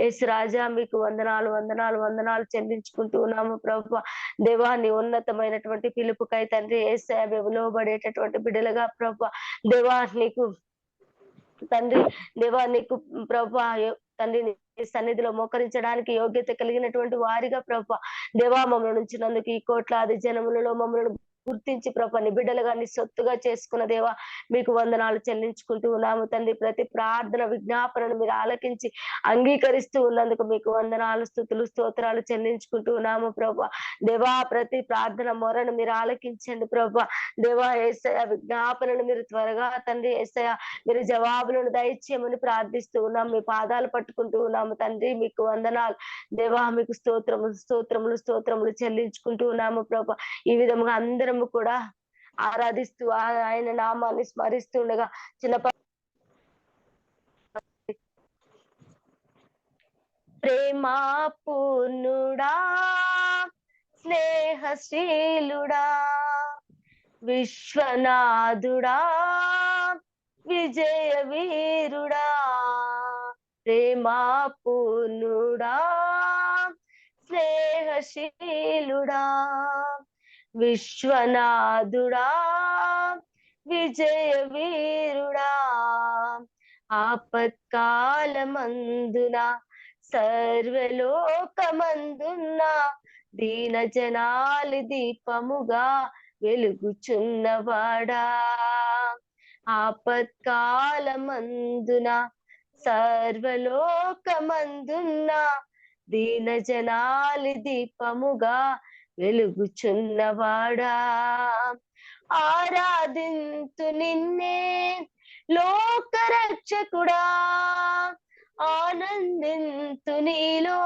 యేసు రాజా మీకు వందనాలు వందనాలు వందనాలు చెల్లించుకుంటూ ఉన్నాము ప్రభా దేవా. నీ ఉన్నతమైనటువంటి పిలుపుకై తండ్రి యేసయ్య విలువబడేటటువంటి బిడ్డలుగా ప్రభా దేవా నీకు తండ్రి దేవా నీకు ప్రభా తండ్రి నీ సన్నిధిలో మోకరించడానికి యోగ్యత కలిగినటువంటి వారిగా ప్రభా దేవా మమ్మల్ని నుంచినందుకు ఈ కోట్లాది జనములలో మమ్మల్ని గుర్తించి ప్రభా నీ బిడ్డలుగా నీ సొత్తుగా చేసుకున్న దేవా మీకు వందనాలు చెల్లించుకుంటూ ఉన్నాము తండ్రి. ప్రతి ప్రార్థన విజ్ఞాపనను మీరు ఆలకించి అంగీకరిస్తూ ఉన్నందుకు మీకు వందనాలు స్తుతులు స్తోత్రాలు చెల్లించుకుంటూ ఉన్నాము ప్రభా దేవా. ప్రతి ప్రార్థన మొరను మీరు ఆలకించండి ప్రభా దేవా యేసయ్య. విజ్ఞాపనను మీరు త్వరగా తండ్రి యేసయ్య మీరు జవాబులను దయచేయమని ప్రార్థిస్తూ ఉన్నాం. మీ పాదాలు పట్టుకుంటూ ఉన్నాము తండ్రి మీకు వందనాలు దేవా. మీకు స్తోత్రములు స్తోత్రములు స్తోత్రములు చెల్లించుకుంటూ ఉన్నాము ప్రభా. ఈ విధముగా అందరము కూడా ఆరాధిస్తూ ఆయన నామాన్ని స్మరిస్తుండగా చిన్న ప్రేమా పూర్ణుడా స్నేహశీలుడా విశ్వనాథుడా విజయ వీరుడా ప్రేమా పూర్ణుడా స్నేహశీలుడా విశ్వనాథుడా విజయ వీరుడా ఆపత్కాలమందున సర్వలోకమందున్న దీన జనాలి దీపముగా వెలుగుచున్నవాడా ఆపత్కాలమందున సర్వలోకమందున్న దీన జనాలి దీపముగా వెలుగుచున్నవాడా ఆరాధింతు నిన్నే లోకరక్షకుడా ఆనందింతు నీలో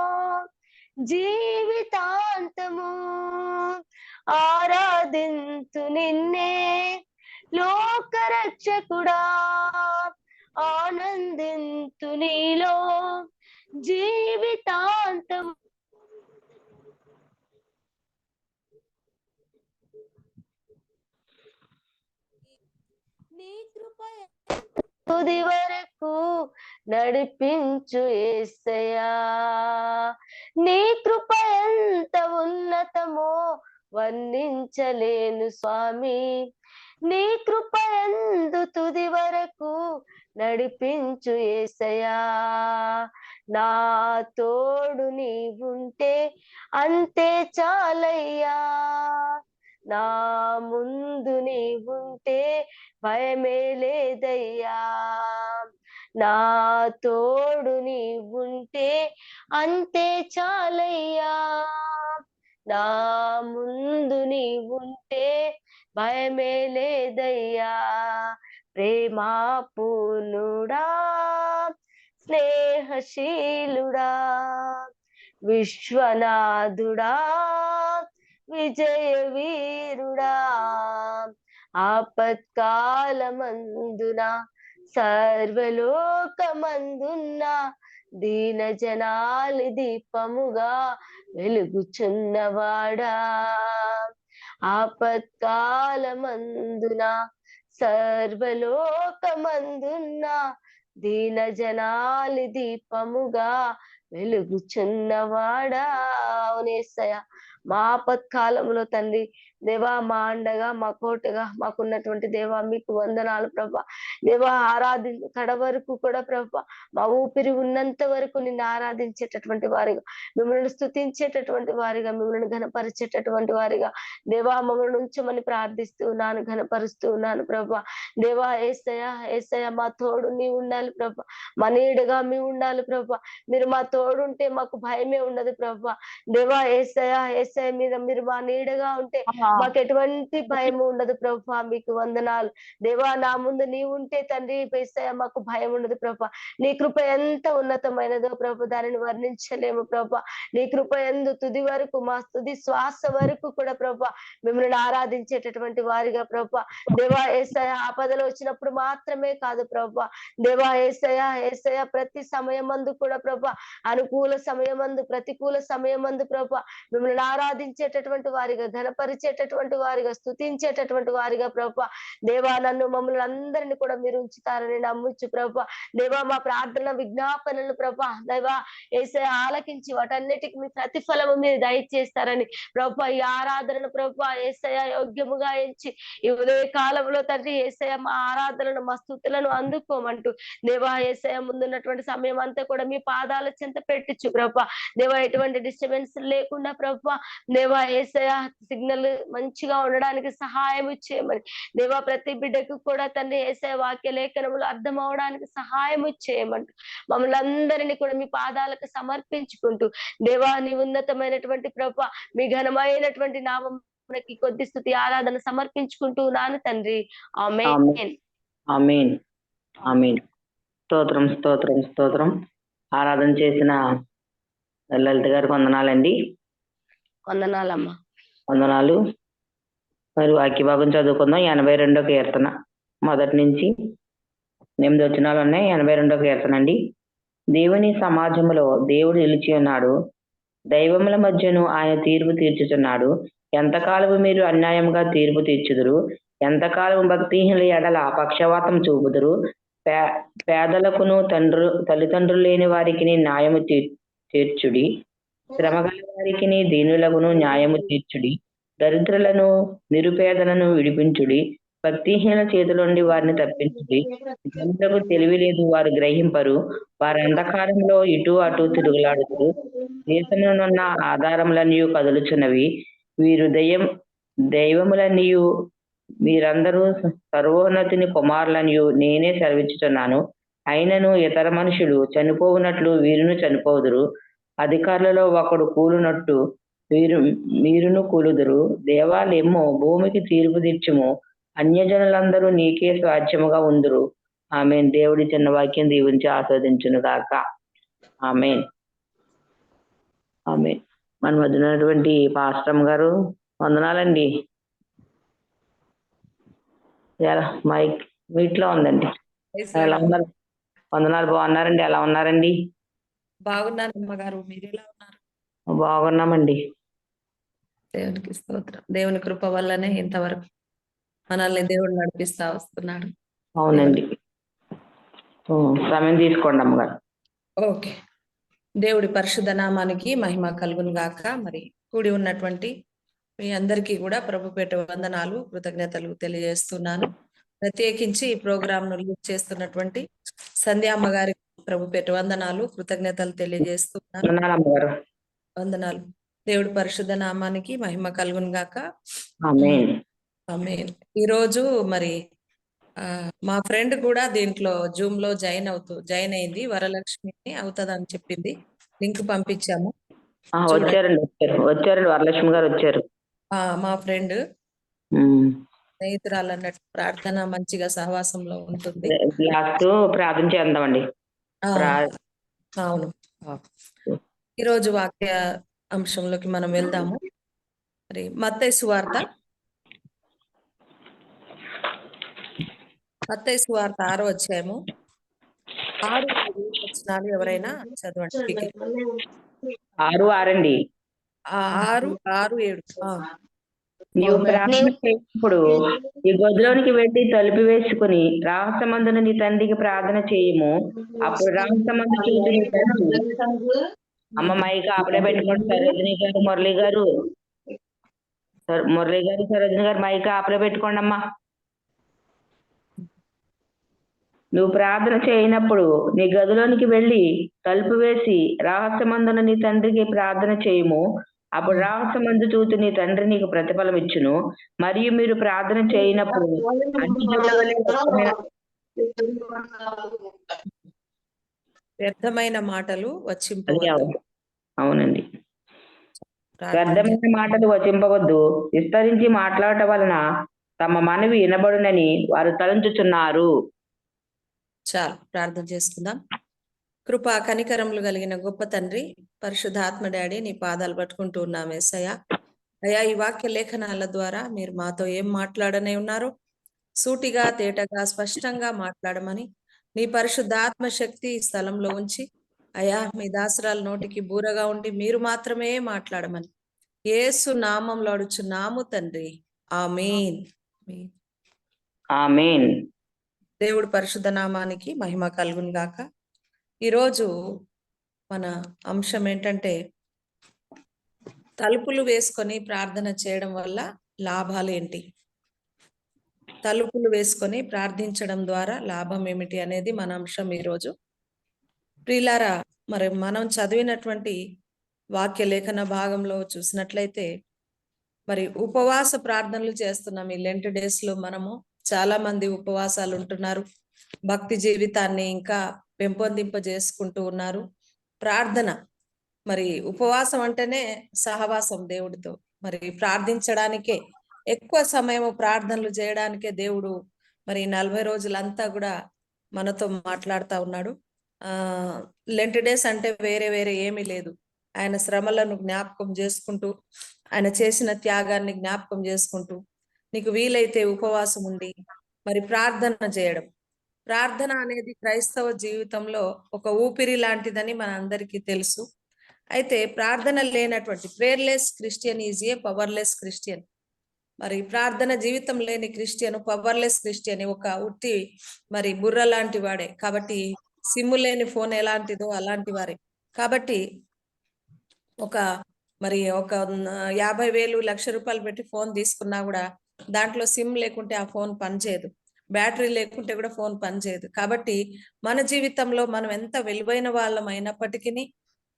జీవితాంతము ఆరాధింతు నిన్నే లోకరక్షకుడా ఆనందింతు నీలో జీవితాంతము నీ కృప తుది వరకు నడిపించు యేసయ్యా నీ కృప ఎంత ఉన్నతమో వర్ణించలేను స్వామి నీ కృప ఎందు తుది వరకు నడిపించు యేసయ్యా నా తోడు నీవుంటే అంతే చాలయ్యా నా ముందు నీవుంటే భయమే లేదయ్యా నా తోడు నీవుంటే అంతే చాలయ్యా నా ముందు నీవుంటే భయమే లేదయ్యా ప్రేమా పూర్ణుడా స్నేహశీలుడా విశ్వనాథుడా విజయ వీరుడా ఆపత్కాలమందున సర్వలోకమందున్న దీన జనాలి దీపముగా వెలుగుచున్నవాడా ఆపత్కాలమందున సర్వలోకమందున్న దీన జనాలి దీపముగా వెలుగుచున్నవాడా అవునేసయ్య మా ఆపత్కాలంలో తండ్రి దేవా మా అండగా మా కోటగా మాకున్నటువంటి దేవా మీకు వందనాలు ప్రభా. దేవా కడ వరకు కూడా ప్రభా మా ఊపిరి ఉన్నంత వరకు నిన్ను ఆరాధించేటటువంటి వారిగా, మిమ్మల్ని స్తుతించేటటువంటి వారిగా, మిమ్మల్ని ఘనపరిచేటటువంటి వారిగా దేవా మమ్మల్ని ఉంచమని ప్రార్థిస్తూ ఉన్నాను, ఘనపరుస్తూ ఉన్నాను ప్రభా. దేవా ఏసయ్య మా తోడు నీవు ఉండాలి ప్రభా, మా నీడగా మేము ఉండాలి ప్రభా. మీరు మా తోడుంటే మాకు భయమే ఉండదు ప్రభా. దేవా ఏసయ్య మీరు మా నీడగా ఉంటే మాకు ఎటువంటి భయం ఉండదు ప్రభా. మీకు వందనాలు దేవా. నా ముందు నీవు ఉంటే తండ్రి ఏసయ్య మాకు భయం ఉండదు ప్రభా. నీ కృప ఎంత ఉన్నతమైనదో ప్రభు, దానిని వర్ణించలేము ప్రభా. నీ కృప ఎందు తుది వరకు, మా తుది శ్వాస వరకు కూడా ప్రభా మిమ్మల్ని ఆరాధించేటటువంటి వారిగా ప్రభా. దేవా ఏసయ్య ఆపదలు వచ్చినప్పుడు మాత్రమే కాదు ప్రభా. దేవా ఏసయ్య ప్రతి సమయమందు కూడా ప్రభా, అనుకూల సమయమందు ప్రతికూల సమయమందు ప్రభా మిమ్మల్ని ఆరాధించేటటువంటి వారిగా, ఘనపరిచేటటువంటి వారిగా, స్తుతించేటటువంటి వారిగా ప్రభా. దేవా నన్ను మమ్మల్ని అందరినీ కూడా మీరు ఉంచుతారని నమ్ముచ్చు ప్రభా. దేవా మా ప్రార్థన విజ్ఞాపనలు ప్రభా దేవా ఏసయ్య ఆలకించి వాటన్నిటికి మీ ప్రతిఫలము మీరు దయచేస్తారని ప్రభా, ఈ ఆరాధనను ప్రభా ఏసయ్య యోగ్యముగా ఎంచి ఈ ఉదయ కాలంలో తండ్రి ఏసయ్య మా ఆరాధనను, మా స్తుతులను అందుకోమంటూ దేవా ఏసయ్య ముందున్నటువంటి సమయం అంతా కూడా మీ పాదాల చెంత పెట్టించు ప్రభా. దేవా ఎటువంటి డిస్టర్బెన్స్ లేకుండా ప్రభా దేవా ఏసయ్య సిగ్నల్ మంచిగా ఉండడానికి సహాయం చేయమని దేవా, ప్రతి బిడ్డకు కూడా తండ్రి ఏసయ్య వాక్య లేఖనములు అర్థం అవడానికి సహాయం చేయమంటూ మమ్మల్ని అందరినీ కూడా మీ పాదాలకు సమర్పించుకుంటూ దేవా నీ ఉన్నతమైనటువంటి ప్రభా, మీ ఘనమైనటువంటి నామమునకి కొద్ది స్తుతి ఆరాధన సమర్పించుకుంటూ నాను తండ్రి. ఆమేన్. ఆమేన్. ఆమేన్. స్తోత్రం స్తోత్రం స్తోత్రం. ఆరాధన చేసిన లలిత గారికి వందనాలండి. వందనాలమ్మా. వందనాలు. మరి వాక్యభాగం చదువుకుందాం. 82వ కీర్తన మొదటి నుంచి 8 వచనాలు ఉన్నాయి. 82వ కీర్తన అండి. దేవుని సమాజములో దేవుడు నిలిచి ఉన్నాడు, దైవముల మధ్యను ఆయన తీర్పు తీర్చుచున్నాడు. ఎంతకాలము మీరు అన్యాయంగా తీర్పు తీర్చుదురు, ఎంతకాలము భక్తిహీనుల ఎడల పక్షవాతం చూపుదురు. పేదలకును తల్లిదండ్రులు లేని వారికి న్యాయము తీర్చుడి, శ్రమగల వారికి దీనులకును న్యాయము తీర్చుడి, దరిద్రులను నిరుపేదలను విడిపించుడి, భక్తిహీన చేతులుండి వారిని తప్పించుడి. జనులకు తెలివి లేదు, వారు గ్రహింపరు, వారి అంధకారంలో ఇటు అటు తిరుగులాడుతురు. దేశమునున్న ఆధారములన్నీయు కదులుచున్నవి, వీరు దైవములన్నీయు మీరందరూ సర్వోన్నతిని కుమారులనియు నేనే సెలవిచ్చుచున్నాను. అయినను ఇతర మనుషులు చనిపోవునట్లు వీరును చనిపోదురు, అధికారులలో ఒకడు కూలునట్టు మీరును కూలుదురు. దేవాలయము భూమికి తీర్పు తీర్చుము, అన్యజనులందరూ నీకే స్వాధ్యముగా ఉందురు. ఆమేన్. దేవుడి చిన్న వాక్యం దీవించి ఆస్వాదించును గాక. ఆమేన్. ఆమేన్. మన మధ్యనటువంటి పాస్టమ్ గారు వందనాలండి. మైక్ మీట్లో ఉందండి. ఎలా ఉన్నారు? వందనాలు. బాగున్నారండి? ఎలా ఉన్నారండి? బాగున్నాను అమ్మగారు, మీరు ఎలా ఉన్నారు? బాగున్నామండి. దేవునికి స్తోత్రం. దేవుని కృప వల్లనే ఇంతవరకు మనల్ని దేవుడు నడిపిస్తా వస్తున్నాడు. అవునండి. సమయం తీసుకోండి అమ్మగారు. ఓకే. దేవుడి పరిశుద్ధ నామానికి మహిమ కలుగును గాక. మరి కూడి ఉన్నటువంటి మీ అందరికీ కూడా ప్రభుపేట వందనాలు, కృతజ్ఞతలు తెలియజేస్తున్నాను. ప్రత్యేకించి ఈ ప్రోగ్రామ్ ను లీడ్ చేస్తున్నటువంటి సంధ్యామ్మ గారికి ప్రభుపేట వందనాలు, కృతజ్ఞతలు తెలియజేస్తున్నాను. వందనాలు. దేవుడి పరిశుద్ధ నామానికి మహిమ కలుగును గాక. ఆమేన్. ఆమేన్. ఈరోజు మరి మా ఫ్రెండ్ కూడా దీంట్లో జూమ్ లో జాయిన్ అయింది. వరలక్ష్మి అవుతుందని చెప్పింది. లింక్ పంపించాము. వచ్చారండి వరలక్ష్మి గారు వచ్చారు. మా ఫ్రెండ్ స్నేహితురాలు అన్నట్టు ప్రార్థన మంచిగా సహవాసంలో ఉంటుంది. ప్రార్థన చేద్దామండి. అవును. ఈరోజు వాక్య అంశంలోకి మనం వెళ్దాము. మరి మత్తయి సువార్త 6వ అధ్యాయము 6 వచనాలు ఎవరైనా చదవండి. 6:6 6:7. నీవు ప్రార్థన చేసినప్పుడు ఈ గదిలోనికి వెళ్ళి తలుపు వేసుకుని రహస్యమందున నీ తండ్రికి ప్రార్థన చేయము. అప్పుడు రహస్యమందు చూసి నీ తండ్రి అమ్మ మైక్ అప్పుడే పెట్టుకుంటారు. రజనీ గారు, మురళి గారు మురళి గారు, సరోజన గారు మైక్ ఆపలో పెట్టుకోండి అమ్మా. నువ్వు ప్రార్థన చేయనప్పుడు నీ గదిలోనికి వెళ్ళి తలుపు వేసి రహస్యమందున నీ తండ్రికి ప్రార్థన చేయము. అప్పుడు రహస్యమందు చూసి నీ తండ్రి నీకు ప్రతిఫలం ఇచ్చును. మరియు మీరు ప్రార్థన చేయనప్పుడు వ్యర్థమైన మాటలు అది వచ్చింపవద్దు. అవునండి, ప్రార్థన వ్యర్థమైన మాటలు వచింపవద్దు. విస్తరించి మాట్లాడటం వలన తమ మనవి వినబడునని వారు తలంచుచున్నారు. చాలు, ప్రార్థన చేసుకుందాం. కృపా కనికరములు కలిగిన గొప్ప తండ్రి, పరిశుద్ధాత్మ డాడీ, నీ పాదాలు పట్టుకుంటూ ఉన్నాం యేసయ్య. అయ్యా, ఈ వాక్య లేఖనాల ద్వారా మీరు మాతో ఏం మాట్లాడనే ఉన్నారు, సూటిగా తేటగా స్పష్టంగా మాట్లాడమని నీ పరిశుద్ధాత్మ శక్తి ఈ స్థలంలో ఉంచి అయ్యా మీ దాసరాల నోటికి బూరగా ఉండి మీరు మాత్రమే మాట్లాడమని యేసు నామంలో అడుచున్నాము తండ్రి, ఆమేన్. ఆమేన్. దేవుడి పరిశుద్ధ నామానికి మహిమ కలుగును గాక. ఈరోజు మన అంశం ఏంటంటే, తలుపులు వేసుకొని ప్రార్థన చేయడం వల్ల లాభాలు ఏంటి, తలుపులు వేసుకొని ప్రార్థించడం ద్వారా లాభం ఏమిటి అనేది మన అంశం ఈరోజు. ప్రియులారా, మరి మనం చదివినటువంటి వాక్య లేఖన భాగంలో చూసినట్లయితే, మరి ఉపవాస ప్రార్థనలు చేస్తున్నాం. ఈ లెంట్ డేస్ లో మనము చాలా మంది ఉపవాసాలు ఉంటున్నారు, భక్తి జీవితాన్ని ఇంకా పెంపొందింపజేసుకుంటూ ఉన్నారు. ప్రార్థన, మరి ఉపవాసం అంటేనే సహవాసం దేవుడితో, మరి ప్రార్థించడానికే ఎక్కువ సమయం ప్రార్థనలు చేయడానికే దేవుడు మరి 40 రోజులంతా కూడా మనతో మాట్లాడుతూ ఉన్నాడు. లెంట్ డేస్ అంటే వేరే వేరే ఏమీ లేదు, ఆయన శ్రమలను జ్ఞాపకం చేసుకుంటూ, ఆయన చేసిన త్యాగాన్ని జ్ఞాపకం చేసుకుంటూ, నీకు వీలైతే ఉపవాసం ఉండి మరి ప్రార్థన చేయడం. ప్రార్థన అనేది క్రైస్తవ జీవితంలో ఒక ఊపిరి లాంటిదని మన అందరికీ తెలుసు. అయితే ప్రార్థన లేనటువంటి prayerless Christian is a powerless Christian. మరి ప్రార్థన జీవితం లేని క్రిస్టియన్ పవర్లెస్ క్రిస్టియన్, ఒక ఉట్టి మరి బుర్ర లాంటి వాడే. కాబట్టి సిమ్ము లేని ఫోన్ ఎలాంటిదో అలాంటి వారే. కాబట్టి ఒక 50,000 1,00,000 పెట్టి ఫోన్ తీసుకున్నా కూడా దాంట్లో సిమ్ లేకుంటే ఆ ఫోన్ పనిచేయదు, బ్యాటరీ లేకుంటే కూడా ఫోన్ పనిచేయదు. కాబట్టి మన జీవితంలో మనం ఎంత విలువైన వాళ్ళం అయినప్పటికీ,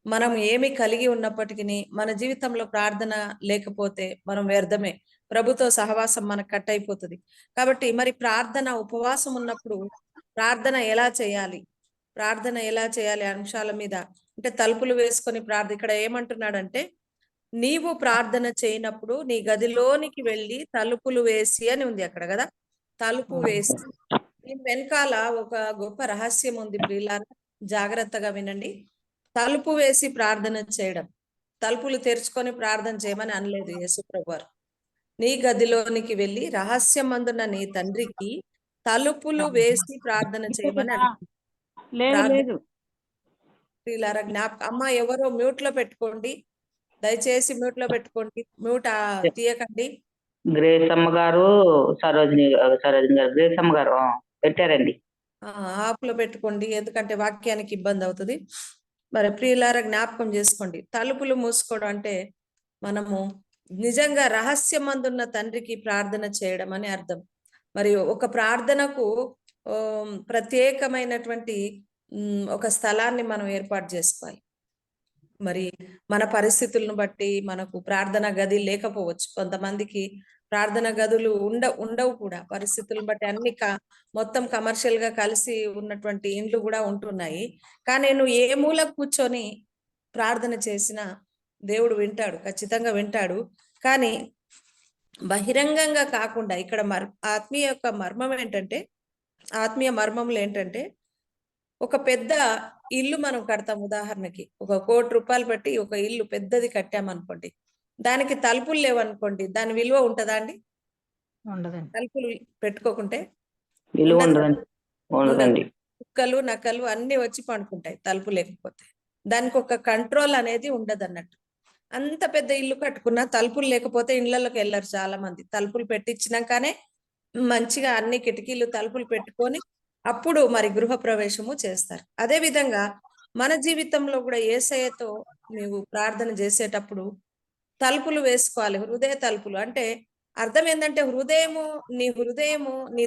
మనం ఏమి కలిగి ఉన్నప్పటికీ, మన జీవితంలో ప్రార్థన లేకపోతే మనం వ్యర్థమే, ప్రభుతో సహవాసం మనకు కట్ అయిపోతుంది. కాబట్టి మరి ప్రార్థన, ఉపవాసం ఉన్నప్పుడు ప్రార్థన ఎలా చేయాలి, ప్రార్థన ఎలా చేయాలి అంశాల మీద, అంటే తలుపులు వేసుకొని ఇక్కడ ఏమంటున్నాడంటే, నీవు ప్రార్థన చేయనప్పుడు నీ గదిలోనికి వెళ్ళి తలుపులు వేసి అని ఉంది అక్కడ కదా, తలుపు వేసి. దీని వెనకాల ఒక గొప్ప రహస్యం ఉంది ప్రియులారా, జాగ్రత్తగా వినండి. తలుపు వేసి ప్రార్థన చేయడం, తలుపులు తెరుచుకొని ప్రార్థన చేయమని అనలేదు యేసుప్రభు వారు. నీ గదిలోనికి వెళ్ళి రహస్యమందున నీ తండ్రికి తలుపులు వేసి ప్రార్థన చేయమని అంటున్నారు. ప్రియులారా, అమ్మ ఎవరో మ్యూట్ లో పెట్టుకోండి, దయచేసి మ్యూట్ లో పెట్టుకోండి, మ్యూట్ తీయకండి. గ్రేస్ అమ్మ గారు, సరోజిని గారు, గ్రేస్ అమ్మ గారు పెట్టారండి. ఆఫ్ లో పెట్టుకోండి, ఎందుకంటే వాక్యానికి ఇబ్బంది అవుతుంది. మరి ప్రియులారా, జ్ఞాపకం చేసుకోండి, తలుపులు మూసుకోవడం అంటే మనము నిజంగా రహస్యమందున్న తండ్రికి ప్రార్థన చేయడం అని అర్థం. మరి ఒక ప్రార్థనకు ప్రత్యేకమైనటువంటి ఒక స్థలాన్ని మనం ఏర్పాటు చేసుకోవాలి. మరి మన పరిస్థితులను బట్టి మనకు ప్రార్థన గది లేకపోవచ్చు, కొంతమందికి ప్రార్థన గదులు ఉండవు కూడా, పరిస్థితులను బట్టి. అన్ని మొత్తం కమర్షియల్ గా కలిసి ఉన్నటువంటి ఇండ్లు కూడా ఉంటున్నాయి. కానీ నువ్వు ఏ మూల కూర్చొని ప్రార్థన చేసినా దేవుడు వింటాడు, ఖచ్చితంగా వింటాడు. కానీ బహిరంగంగా కాకుండా, ఇక్కడ ఆత్మీయ యొక్క మర్మం ఏంటంటే, ఆత్మీయ మర్మములు ఏంటంటే, ఒక పెద్ద ఇల్లు మనం కడతాం, ఉదాహరణకి ₹1 కోటి పెట్టి ఒక ఇల్లు పెద్దది కట్టామనుకోండి, దానికి తలుపులు లేవనుకోండి, దాని విలువ ఉంటుందా అండి? ఉండదండి. తలుపులు పెట్టుకోకుంటే కుక్కలు నక్కలు అన్ని వచ్చి పండుకుంటాయి తలుపు లేకపోతే. దానికి ఒక కంట్రోల్ అనేది ఉండదు అన్నట్టు. అంత పెద్ద ఇల్లు కట్టుకున్నా తలుపులు లేకపోతే ఇళ్లలోకి వెళ్ళరు చాలా మంది. తలుపులు పెట్టించినాకనే మంచిగా అన్ని కిటికీలు తలుపులు పెట్టుకొని అప్పుడు మరి గృహ ప్రవేశము చేస్తారు. అదే విధంగా మన జీవితంలో కూడా యేసయ్యతో నీవు ప్రార్థన చేసేటప్పుడు తలుపులు వేసుకోవాలి, హృదయ తలుపులు. అంటే అర్థం ఏంటంటే హృదయము నీ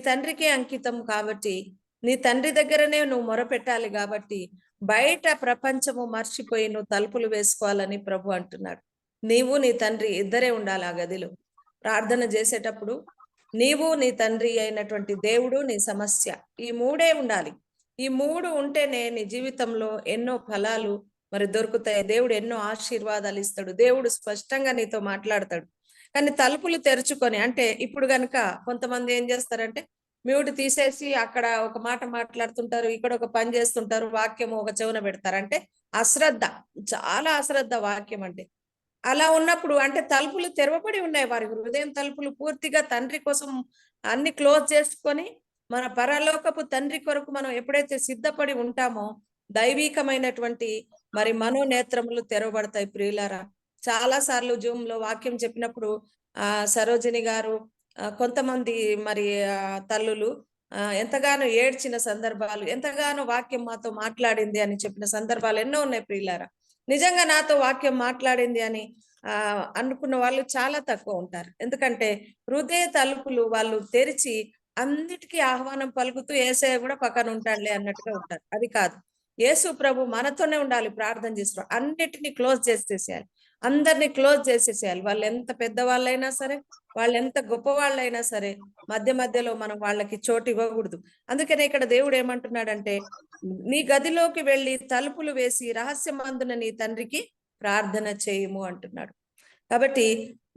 తండ్రికే అంకితం కాబట్టి, నీ తండ్రి దగ్గరనే నువ్వు మొరపెట్టాలి కాబట్టి, బయట ప్రపంచము మర్చిపోయి నువ్వు తలుపులు వేసుకోవాలని ప్రభు అంటున్నాడు. నీవు నీ తండ్రి ఇద్దరే ఉండాలి ఆ గదిలో. ప్రార్థన చేసేటప్పుడు నీవు నీ తండ్రి అయినటువంటి దేవుడు నీ సమస్య, ఈ మూడే ఉండాలి. ఈ మూడు ఉంటేనే నీ జీవితంలో ఎన్నో ఫలాలు మరి దొరుకుతాయి. దేవుడు ఎన్నో ఆశీర్వాదాలు ఇస్తాడు. దేవుడు స్పష్టంగా నీతో మాట్లాడతాడు. కానీ తలుపులు తెరుచుకొని, అంటే ఇప్పుడు గనుక కొంతమంది ఏం చేస్తారంటే మ్యూట్ తీసేసి అక్కడ ఒక మాట మాట్లాడుతుంటారు, ఇక్కడ ఒక పని చేస్తుంటారు, వాక్యము ఒక చెవున పెడతారు. అంటే అశ్రద్ధ, చాలా అశ్రద్ధ వాక్యం అంటే. అలా ఉన్నప్పుడు అంటే తలుపులు తెరవబడి ఉన్నాయి, వారి హృదయం తలుపులు పూర్తిగా తండ్రి కోసం అన్ని క్లోజ్ చేసుకొని, మన పరలోకపు తండ్రి కొరకు మనం ఎప్పుడైతే సిద్ధపడి ఉంటామో దైవికమైనటువంటి మరి మనోనేత్రములు తెరవబడతాయి. ప్రియులారా, చాలా సార్లు జూమ్ లో వాక్యం చెప్పినప్పుడు సరోజిని గారు, కొంతమంది మరి తల్లులు ఎంతగానో ఏడ్చిన సందర్భాలు, ఎంతగానో వాక్యం మాతో మాట్లాడింది అని చెప్పిన సందర్భాలు ఎన్నో ఉన్నాయి. ప్రియులారా, నిజంగా నాతో వాక్యం మాట్లాడింది అని అనుకున్న వాళ్ళు చాలా తక్కువ ఉంటారు. ఎందుకంటే హృదయ తలుపులు వాళ్ళు తెరిచి అన్నిటికీ ఆహ్వానం పలుకుతూ యేసయ్య కూడా పక్కన ఉంటాడులే అన్నట్టుగా ఉంటారు. అది కాదు, యేసు ప్రభు మనతోనే ఉండాలి. ప్రార్థన చేస్తారు, అన్నిటినీ క్లోజ్ చేసేసేయాలి, అందరినీ క్లోజ్ చేసేసేయాలి. వాళ్ళు ఎంత పెద్దవాళ్ళైనా సరే, వాళ్ళు ఎంత గొప్ప వాళ్ళైనా సరే, మధ్య మధ్యలో మనం వాళ్ళకి చోటు ఇవ్వకూడదు. అందుకనే ఇక్కడ దేవుడు ఏమంటున్నాడంటే, నీ గదిలోకి వెళ్ళి తలుపులు వేసి రహస్యమందున నీ తండ్రికి ప్రార్థన చేయము అంటున్నాడు. కాబట్టి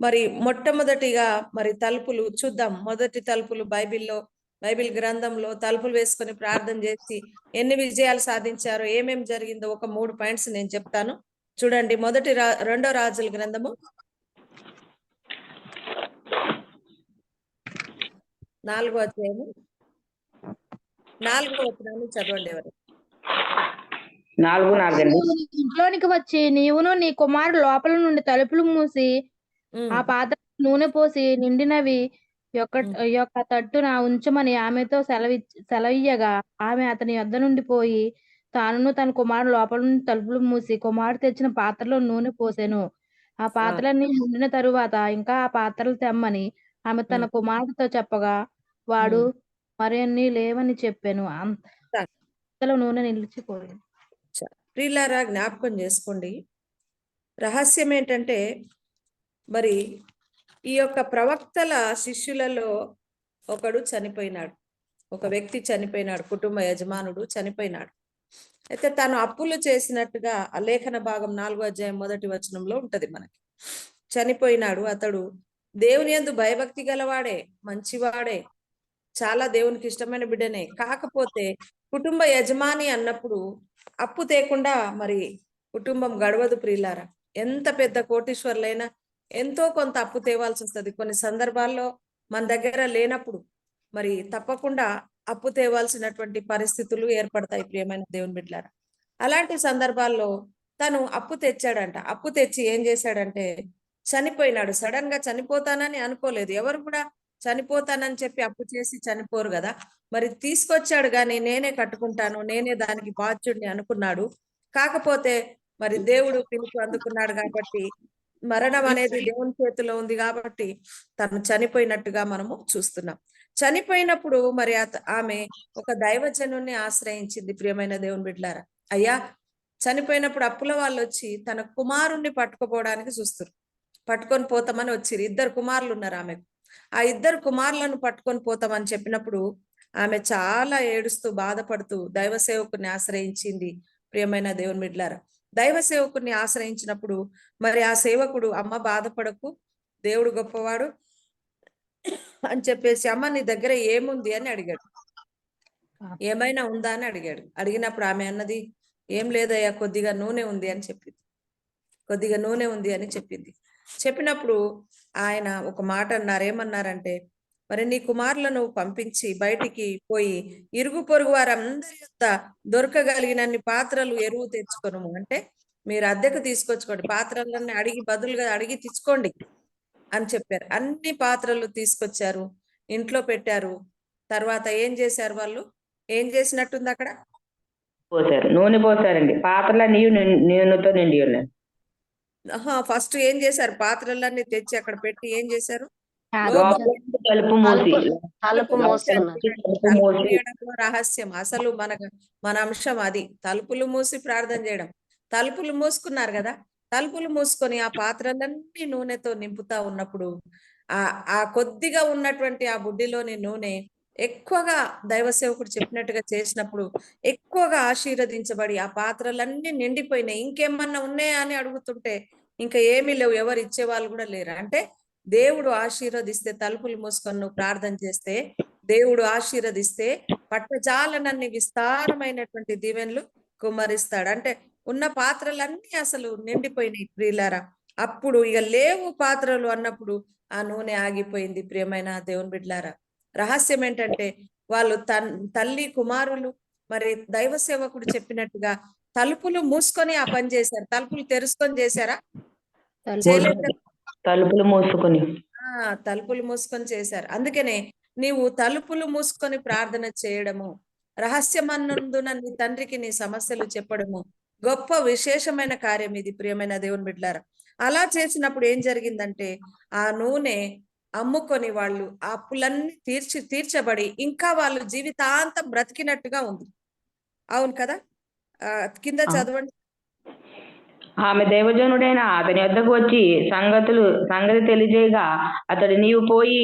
మరి మొట్టమొదటిగా మరి తలుపులు చూద్దాం. మొదటి తలుపులు బైబిల్ గ్రంథంలో తలుపులు వేసుకొని ప్రార్థన చేసి ఎన్ని విజయాలు సాధించారో, ఏమేమి జరిగిందో ఒక 3 పాయింట్స్ నేను చెప్తాను. చూడండి, రెండో రాజుల గ్రంథము 4వ అధ్యాయము 4వ వచనాన్ని చదవండి ఎవరు. 4:4 ఇంట్లోనికి వచ్చి నీవును నీ కుమారుడు లోపల నుండి తలుపులు మూసి ఆ పాత్ర నూనె పోసి నిండినవి యొక్క తట్టున ఉంచమని ఆమెతో సెలవియ్యగా, ఆమె అతని యొద్ద నుండి పోయి తానును తన కుమారుడు లోపల నుండి తలుపులు మూసి కుమారుడు తెచ్చిన పాత్రలో నూనె పోసెను. ఆ పాత్రలన్నీ నిండిన తరువాత ఇంకా ఆ పాత్రలు తెమ్మని ఆమె తన కుమారుడితో చెప్పగా, వాడు మరిన్ని లేవని చెప్పాను. అంతలో నూనె నిలిచిపోయింది. ప్రియులారా, జ్ఞాపకం చేసుకోండి, రహస్యం ఏంటంటే మరి ఈ యొక్క ప్రవక్తల శిష్యులలో ఒకడు చనిపోయినాడు, ఒక వ్యక్తి చనిపోయినాడు, కుటుంబ యజమానుడు చనిపోయినాడు. అయితే తాను అప్పులు చేసినట్టుగా ఆ లేఖన భాగం 4వ అధ్యాయం 1వ వచనంలో ఉంటది మనకి. చనిపోయినాడు. అతడు దేవుని యందు భయభక్తి గలవాడే, మంచివాడే, చాలా దేవునికి ఇష్టమైన బిడ్డనే. కాకపోతే కుటుంబ యజమాని అన్నప్పుడు అప్పు తేకుండా మరి కుటుంబం గడవదు. ప్రియులారా, ఎంత పెద్ద కోటీశ్వర్లైనా ఎంతో కొంత అప్పు తేవాల్సి వస్తుంది. కొన్ని సందర్భాల్లో మన దగ్గర లేనప్పుడు మరి తప్పకుండా అప్పు తేవాల్సినటువంటి పరిస్థితులు ఏర్పడతాయి. ప్రియమైన దేవుని బిడ్డలారా, అలాంటి సందర్భాల్లో తను అప్పు తెచ్చాడంట. అప్పు తెచ్చి ఏం చేశాడంటే చనిపోయినాడు. సడన్ గా చనిపోతానని అనుకోలేదు. ఎవరు కూడా చనిపోతానని చెప్పి అప్పు చేసి చనిపోరు కదా. మరి తీసుకొచ్చాడు కానీ నేనే కట్టుకుంటాను, నేనే దానికి బాధ్యుడిని అనుకున్నాడు. కాకపోతే మరి దేవుడు పిలుపు అందుకున్నాడు కాబట్టి, మరణం అనేది దేవుని చేతిలో ఉంది కాబట్టి తను చనిపోయినట్టుగా మనము చూస్తున్నాం. చనిపోయినప్పుడు మరి ఆమె ఒక దైవజనుని ఆశ్రయించింది. ప్రియమైన దేవుని బిడ్డలారా, అయ్యా చనిపోయినప్పుడు అప్పుల వాళ్ళు వచ్చి తన కుమారుణ్ణి పట్టుకుపోవడానికి చూస్తారు. పట్టుకొని పోతామని వచ్చిరు. 2 కుమారులు ఉన్నారు ఆమెకు. ఆ 2 కుమారులను పట్టుకొని పోతామని చెప్పినప్పుడు ఆమె చాలా ఏడుస్తూ బాధపడుతూ దైవ సేవకుని ఆశ్రయించింది. ప్రియమైన దేవుని బిడ్డలారా, దైవ సేవకుని ఆశ్రయించినప్పుడు మరి ఆ సేవకుడు, అమ్మ బాధపడకు, దేవుడు గొప్పవాడు అని చెప్పేసి, అమ్మ నీ దగ్గర ఏముంది అని అడిగాడు. ఏమైనా ఉందా అని అడిగాడు. అడిగినప్పుడు ఆమె అన్నది, ఏం లేదయ్యా, కొద్దిగా నూనె ఉంది అని చెప్పింది. కొద్దిగా నూనె ఉంది అని చెప్పింది. చెప్పినప్పుడు ఆయన ఒక మాట అన్నారు. ఏమన్నారంటే, మరి నీ కుమారులను పంపించి బయటికి పోయి ఇరుగు పొరుగు వారందరి యొక్క దొరకగలిగినన్ని పాత్రలు ఎరువు తెచ్చుకోను, అంటే మీరు అద్దెకు తీసుకొచ్చుకోండి, పాత్రలన్నీ అడిగి బదులుగా అడిగి తెచ్చుకోండి అని చెప్పారు. అన్ని పాత్రలు తీసుకొచ్చారు, ఇంట్లో పెట్టారు. తర్వాత ఏం చేశారు వాళ్ళు? ఏం చేసినట్టుంది అక్కడ? పోసారు, నూనె పోసారండి. పాత్రల నూనెతో నిండి ఉన్నాయి. ఫస్ట్ ఏం చేశారు? పాత్రలన్నీ తెచ్చి అక్కడ పెట్టి ఏం చేశారు? లోపల తలుపు మూసి తలుపు మోసుకున్నారు. తలుపు తలుపు మూసి తీయడంలో రహస్యం అసలు మన అంశం అది. తలుపులు మూసి ప్రార్థన చేయడం. తలుపులు మూసుకున్నారు కదా, తలుపులు మూసుకొని ఆ పాత్రలన్నీ నూనెతో నింపుతా ఉన్నప్పుడు ఆ కొద్దిగా ఉన్నటువంటి ఆ బుడ్డిలోని నూనె ఎక్కువగా దైవ సేవకుడు చెప్పినట్టుగా చేసినప్పుడు ఎక్కువగా ఆశీర్వదించబడి ఆ పాత్రలన్నీ నిండిపోయినాయి. ఇంకేమన్నా ఉన్నాయా అని అడుగుతుంటే ఇంకా ఏమీ లేవు, ఎవరు ఇచ్చేవాళ్ళు కూడా లేరు. అంటే దేవుడు ఆశీర్వదిస్తే, తలుపులు మూసుకొని నువ్వు ప్రార్థన చేస్తే, దేవుడు ఆశీర్వదిస్తే పట్టజాలనన్ని విస్తారమైనటువంటి దీవెనలు కుమ్మరిస్తాడు. అంటే ఉన్న పాత్రలన్నీ అసలు నిండిపోయినాయి ప్రియులారా. అప్పుడు ఇక లేవు పాత్రలు అన్నప్పుడు ఆ నూనె ఆగిపోయింది. ప్రియమైన దేవుని బిడ్డలారా, రహస్యం ఏంటంటే వాళ్ళు తల్లి కుమారులు మరి దైవ సేవకుడు చెప్పినట్టుగా తలుపులు మూసుకొని ఆ పని చేశారు. తలుపులు తెరుచుకొని చేశారా? చేయలేదు కదా. తలుపులు మూసుకొని తలుపులు మూసుకొని చేశారు. అందుకనే నీవు తలుపులు మూసుకొని ప్రార్థన చేయడము, రహస్యమన్నందున నీ తండ్రికి నీ సమస్యలు చెప్పడము గొప్ప విశేషమైన కార్యం ఇది ప్రియమైన దేవుని బిడ్డలారా. అలా చేసినప్పుడు ఏం జరిగిందంటే ఆ నూనె అమ్ముకొని వాళ్ళు ఆ అప్పులన్నీ తీర్చబడి ఇంకా వాళ్ళు జీవితాంతం బ్రతికినట్టుగా ఉంది. అవును కదా? కింద చదవండి. ఆమె దైవజనుడైన అతని వద్దకు వచ్చి సంగతి తెలియజేయగా అతడు, నీవు పోయి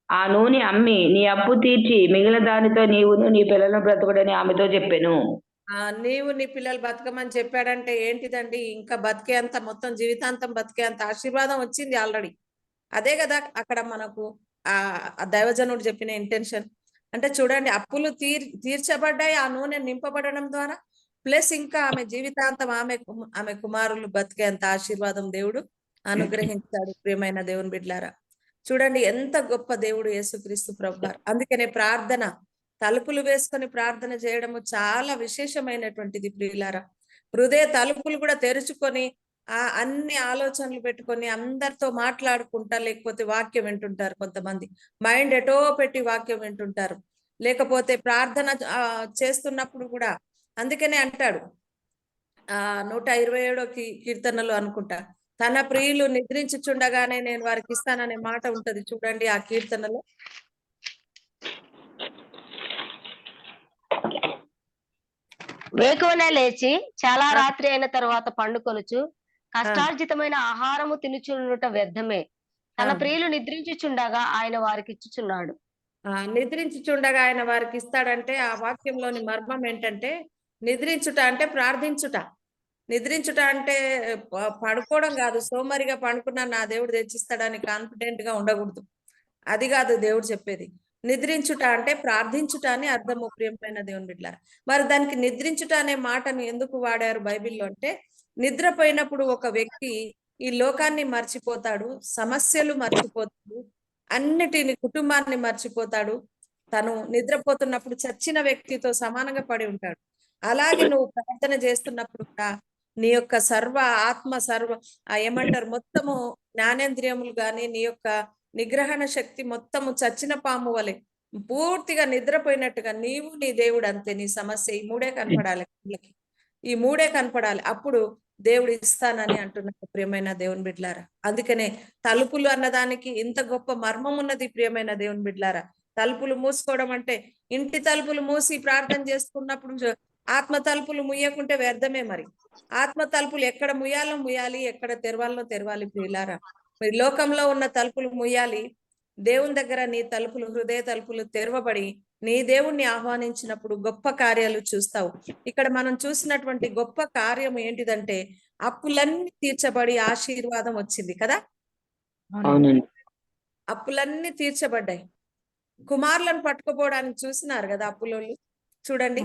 ఆ నూనె అమ్మి నీ అప్పు తీర్చి మిగిలిన దానితో నీవును నీ పిల్లలను బ్రతుకుడని ఆమెతో చెప్పాను. నీవు నీ పిల్లలు బతకమని చెప్పాడంటే ఏంటిదండి? ఇంకా బతికేంత, మొత్తం జీవితాంతం బతికేంత ఆశీర్వాదం వచ్చింది ఆల్రెడీ. అదే కదా అక్కడ మనకు ఆ దైవజనుడు చెప్పిన ఇంటెన్షన్. అంటే చూడండి, అప్పులు తీర్చబడ్డాయి ఆ నూనె నింపబడడం ద్వారా. ప్లస్ ఇంకా ఆమె జీవితాంతం ఆమె కుమారులు బతికేంత ఆశీర్వాదం దేవుడు అనుగ్రహించాడు. ప్రియమైన దేవుని బిడ్డలారా, చూడండి ఎంత గొప్ప దేవుడు యేసుక్రీస్తు ప్రభువారు. అందుకనే ప్రార్థన, తలుపులు వేసుకొని ప్రార్థన చేయడము చాలా విశేషమైనటువంటిది ప్రియులారా. హృదయ తలుపులు కూడా తెరుచుకొని అన్ని ఆలోచనలు పెట్టుకొని అందరితో మాట్లాడుకుంటా, లేకపోతే వాక్యం వింటుంటారు. కొంతమంది మైండ్ ఎటో పెట్టి వాక్యం వింటుంటారు. లేకపోతే ప్రార్థన చేస్తున్నప్పుడు కూడా, అందుకనే అంటాడు 127వ కీర్తనలో అనుకుంటా, తన ప్రియులు నిద్రించుచుండగానే నేను వారికి ఇస్తాననే మాట ఉంటది చూడండి ఆ కీర్తనలో. వేకువనే లేచి చాలా రాత్రి అయిన తరువాత పండుకొనుచు కష్టార్జితమైన ఆహారము తినుచుండుట వ్యర్థమే. తన ప్రియులు నిద్రించుచుండగా ఆయన వారికి ఇచ్చుచున్నాడు. నిద్రించుచుండగా ఆయన వారికి ఇస్తాడంటే ఆ వాక్యంలోని మర్మం ఏంటంటే, నిద్రించుట అంటే ప్రార్థించుట. నిద్రించుట అంటే పడుకోవడం కాదు. సోమరిగా పడుకున్నా నా దేవుడు తెచ్చిస్తాడని కాన్ఫిడెంట్ గా ఉండకూడదు. అది కాదు దేవుడు చెప్పేది. నిద్రించుట అంటే ప్రార్థించుట అని అర్థము ప్రియమైన దేవుని బిడ్డలారా. మరి దానికి నిద్రించుట అనే మాటను ఎందుకు వాడారు బైబిల్లో అంటే, నిద్రపోయినప్పుడు ఒక వ్యక్తి ఈ లోకాన్ని మర్చిపోతాడు, సమస్యలు మర్చిపోతాడు, అన్నిటిని, కుటుంబాన్ని మర్చిపోతాడు. తను నిద్రపోతున్నప్పుడు చచ్చిన వ్యక్తితో సమానంగా పడి ఉంటాడు. అలాగే నువ్వు ప్రార్థన చేస్తున్నప్పుడు కూడా నీ యొక్క ఆత్మ ఏమంటారు, మొత్తము జ్ఞానేంద్రియములు గాని నీ యొక్క నిగ్రహణ శక్తి మొత్తము చచ్చిన పాము వలె పూర్తిగా నిద్రపోయినట్టుగా నీవు నీ దేవుడు అంతే. నీ సమస్య ఈ మూడే కనపడాలి, ఈ మూడే కనపడాలి. అప్పుడు దేవుడు ఇస్తానని అంటున్నారు ప్రియమైన దేవుని బిడ్డలారా. అందుకనే తలుపులు అన్నదానికి ఇంత గొప్ప మర్మం ఉన్నది ప్రియమైన దేవుని బిడ్డలారా. తలుపులు మూసుకోవడం అంటే ఇంటి తలుపులు మూసి ప్రార్థన చేసుకున్నప్పుడు ఆత్మ తలుపులు ముయ్యకుంటే వ్యర్థమే. మరి ఆత్మ తలుపులు ఎక్కడ ముయ్యాలో ముయ్యాలి, ఎక్కడ తెరవాలో తెరవాలి ప్రియులారా. మరి లోకంలో ఉన్న తలుపులు ముయ్యాలి, దేవుని దగ్గర నీ తలుపులు, హృదయ తలుపులు తెరవబడి నీ దేవుణ్ణి ఆహ్వానించినప్పుడు గొప్ప కార్యాలు చూస్తావు. ఇక్కడ మనం చూసినటువంటి గొప్ప కార్యం ఏంటిదంటే అప్పులన్నీ తీర్చబడి ఆశీర్వాదం వచ్చింది కదా. అప్పులన్నీ తీర్చబడ్డాయి. కుమారులను పట్టుకుపోవడానికి చూసినారు కదా అప్పులోళ్ళు. చూడండి,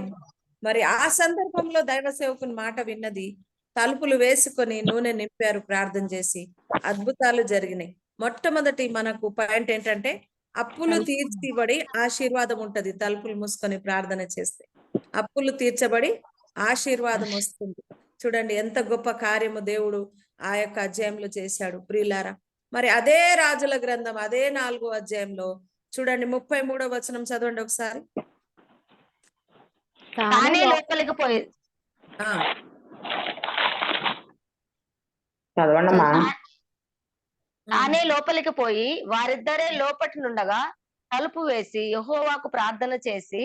మరి ఆ సందర్భంలో దైవ సేవకుని మాట విన్నది, తలుపులు వేసుకొని నూనె నింపారు ప్రార్థన చేసి, అద్భుతాలు జరిగినాయి. మొట్టమొదటి మనకు పాయింట్ ఏంటంటే అప్పులు తీర్చబడి ఆశీర్వాదం ఉంటది. తలుపులు మూసుకొని ప్రార్థన చేస్తే అప్పులు తీర్చబడి ఆశీర్వాదం వస్తుంది. చూడండి ఎంత గొప్ప కార్యము దేవుడు ఆ యొక్క అధ్యాయంలో చేశాడు ప్రియులారా. మరి అదే రాజుల గ్రంథం అదే 4వ అధ్యాయంలో చూడండి 33వ వచనం చదవండి ఒకసారి. తానే లోపలికి పోయి చదవండమ్మా. తానే లోపలికి పోయి వారిద్దరే లోపటి నుండగా తలుపు వేసి యెహోవాకు ప్రార్థన చేసి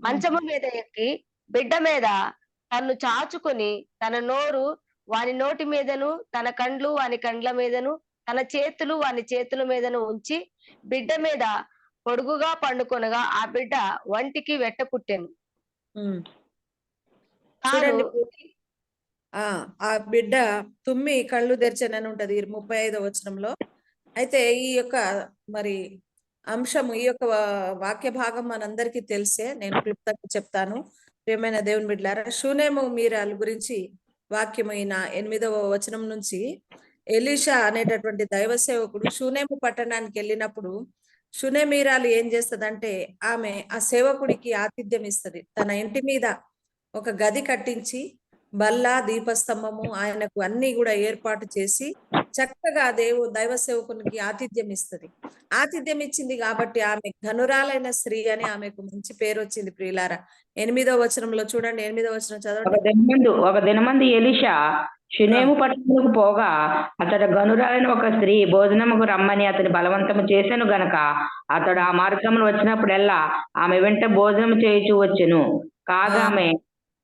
మంచము మీద ఎక్కి బిడ్డ మీద తన్ను చాచుకుని తన నోరు వాని నోటి మీదను తన కండ్లు వాని కండ్ల మీదను తన చేతులు వాని చేతుల మీదను ఉంచి బిడ్డ మీద పొడుగుగా పండుకొనగా ఆ బిడ్డ వంటికి వెట్ట పుట్టెను. చూడండి, ఆ బిడ్డ తుమ్మి కళ్ళు తెరిచానని ఉంటది 35వ వచనంలో. అయితే ఈ యొక్క మరి అంశము, ఈ యొక్క వాక్య భాగం మనందరికీ తెలిసే. నేను క్లుప్తంగా చెప్తాను. ప్రియమైన దేవుని బిడ్డలారా, షూనేము మీరాల గురించి వాక్యము ఈయన 8వ వచనం నుంచి, ఎలీషా అనేటటువంటి దైవ సేవకుడు షూనేము పట్టణానికి వెళ్ళినప్పుడు షూనేమీరాలు ఏం చేస్తదంటే, ఆమె ఆ సేవకుడికి ఆతిథ్యం ఇస్తది. తన ఇంటి మీద ఒక గది కట్టించి బల్ల దీపస్తంభము ఆయనకు అన్ని కూడా ఏర్పాటు చేసి చక్కగా దైవ సేవకునికి ఆతిథ్యం ఇస్తది. ఆతిథ్యం ఇచ్చింది కాబట్టి ఆమె ఘనురాలైన స్త్రీ అని ఆమెకు మంచి పేరు వచ్చింది. ప్రియులారా, 8వ వచనంలో చూడండి, 8వ వచనం చదవండి. ఒక దినమందు ఎలీషా షూనేము పట్టణములకు పోగా అతడు గనురాలైన ఒక స్త్రీ భోజనముకు రమ్మని అతని బలవంతము చేసెను గనక అతడు ఆ మార్గమును వచ్చినప్పుడెల్లా ఆమె వెంట భోజనం చేయుచూ వచ్చెను. కాగా ఆమె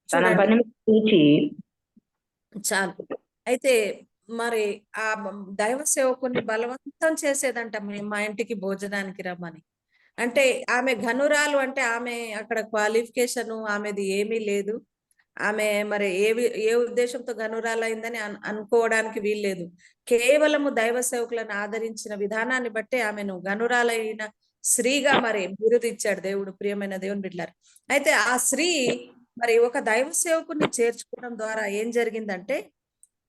తన పని చూచి చాలు. అయితే మరి ఆ దైవ సేవకుని బలవంతం చేసేదంట, మా ఇంటికి భోజనానికి రమ్మని. అంటే ఆమె ఘనురాలు, అంటే ఆమె అక్కడ క్వాలిఫికేషన్ ఆమెది ఏమీ లేదు. ఆమె మరి ఏ ఉద్దేశంతో ఘనురాలైందని అనుకోవడానికి వీల్లేదు. కేవలము దైవ సేవకులను ఆదరించిన విధానాన్ని బట్టే ఆమెను ఘనురాలైన స్త్రీగా మరి బిరుదిచ్చాడు దేవుడు. ప్రియమైన దేవుని బిడ్డలారా, అయితే ఆ స్త్రీ మరి ఒక దైవ సేవకుని చేర్చుకోవడం ద్వారా ఏం జరిగిందంటే,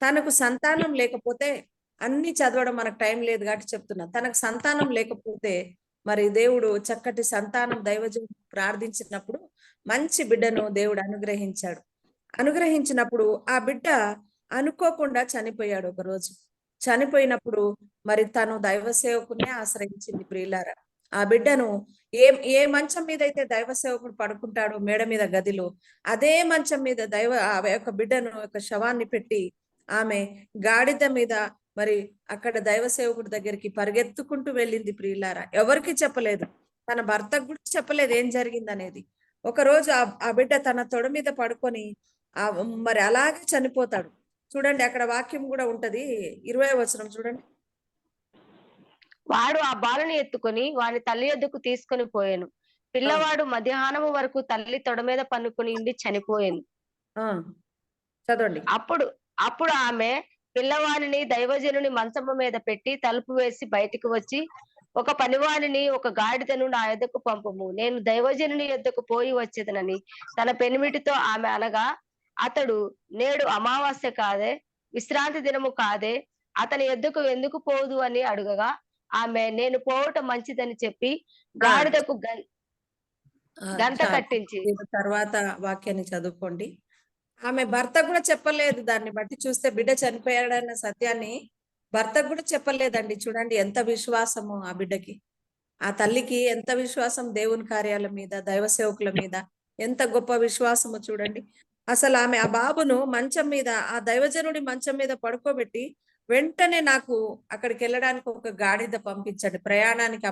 తనకు సంతానం లేకపోతే, అన్ని చదవడం మనకు టైం లేదు కాబట్టి చెప్తున్నా, తనకు సంతానం లేకపోతే మరి దేవుడు చక్కటి సంతానం దైవజనుడు ప్రార్థించినప్పుడు మంచి బిడ్డను దేవుడు అనుగ్రహించాడు. అనుగ్రహించినప్పుడు ఆ బిడ్డ అనుకోకుండా చనిపోయాడు. ఒక రోజు చనిపోయినప్పుడు మరి తను దైవ సేవకునే ఆశ్రయించింది. ప్రియులారా, ఆ బిడ్డను ఏ మంచం మీద అయితే దైవ సేవకుడు పడుకుంటాడో మేడ మీద గదిలో, అదే మంచం మీద ఆ యొక్క బిడ్డను ఒక శవాన్ని పెట్టి ఆమె గాడిద మీద మరి అక్కడ దైవ సేవకుడి దగ్గరికి పరిగెత్తుకుంటూ వెళ్ళింది. ప్రియులారా, ఎవరికి చెప్పలేదు, తన భర్తకు కూడా చెప్పలేదు ఏం జరిగింది అనేది. ఒక రోజు ఆ బిడ్డ తన తొడ మీద పడుకొని మరి అలాగే చనిపోతాడు. చూడండి, అక్కడ వాక్యం కూడా ఉంటది, 20వ వచనం చూడండి. వాడు ఆ బాలుని ఎత్తుకొని వాని తల్లి యొద్దకు తీసుకొని పోయాను. పిల్లవాడు మధ్యాహ్నం వరకు తల్లి తొడ మీద పన్నుకుని ఇండి చనిపోయాను. చదవండి. అప్పుడు ఆమె పిల్లవాడిని దైవజనుని మంచము మీద పెట్టి తలుపు వేసి బయటికి వచ్చి, ఒక పనివాడిని ఒక గాడిదను నా యొద్దకు పంపుము, నేను దైవజనుని యొద్దకు పోయి వచ్చేదనని తన పెనిమిటితో ఆమె అనగా, అతడు, నేడు అమావాస్య కాదే, విశ్రాంతి దినము కాదే, అతని యొద్దకు ఎందుకు పోదు అని అడుగగా, ఆమె, నేను పోవటం మంచిదని చెప్పి గాడిదకు గంట కట్టించి. తర్వాత వాక్యాన్ని చదువుకోండి. ఆమె భర్త కూడా చెప్పలేదు. దాన్ని బట్టి చూస్తే బిడ్డ చనిపోయాడన్న సత్యాన్ని భర్తకు కూడా చెప్పలేదండి. చూడండి ఎంత విశ్వాసము ఆ బిడ్డకి, ఆ తల్లికి ఎంత విశ్వాసం దేవుని కార్యాల మీద, దైవ సేవకుల మీద ఎంత గొప్ప విశ్వాసము చూడండి. అసలు ఆమె ఆ బాబును మంచం మీద, ఆ దైవజనుడి మంచం మీద పడుకోబెట్టి వెంటనే నాకు అక్కడికి వెళ్ళడానికి ఒక గాడిద పంపించండి. ప్రయాణానికి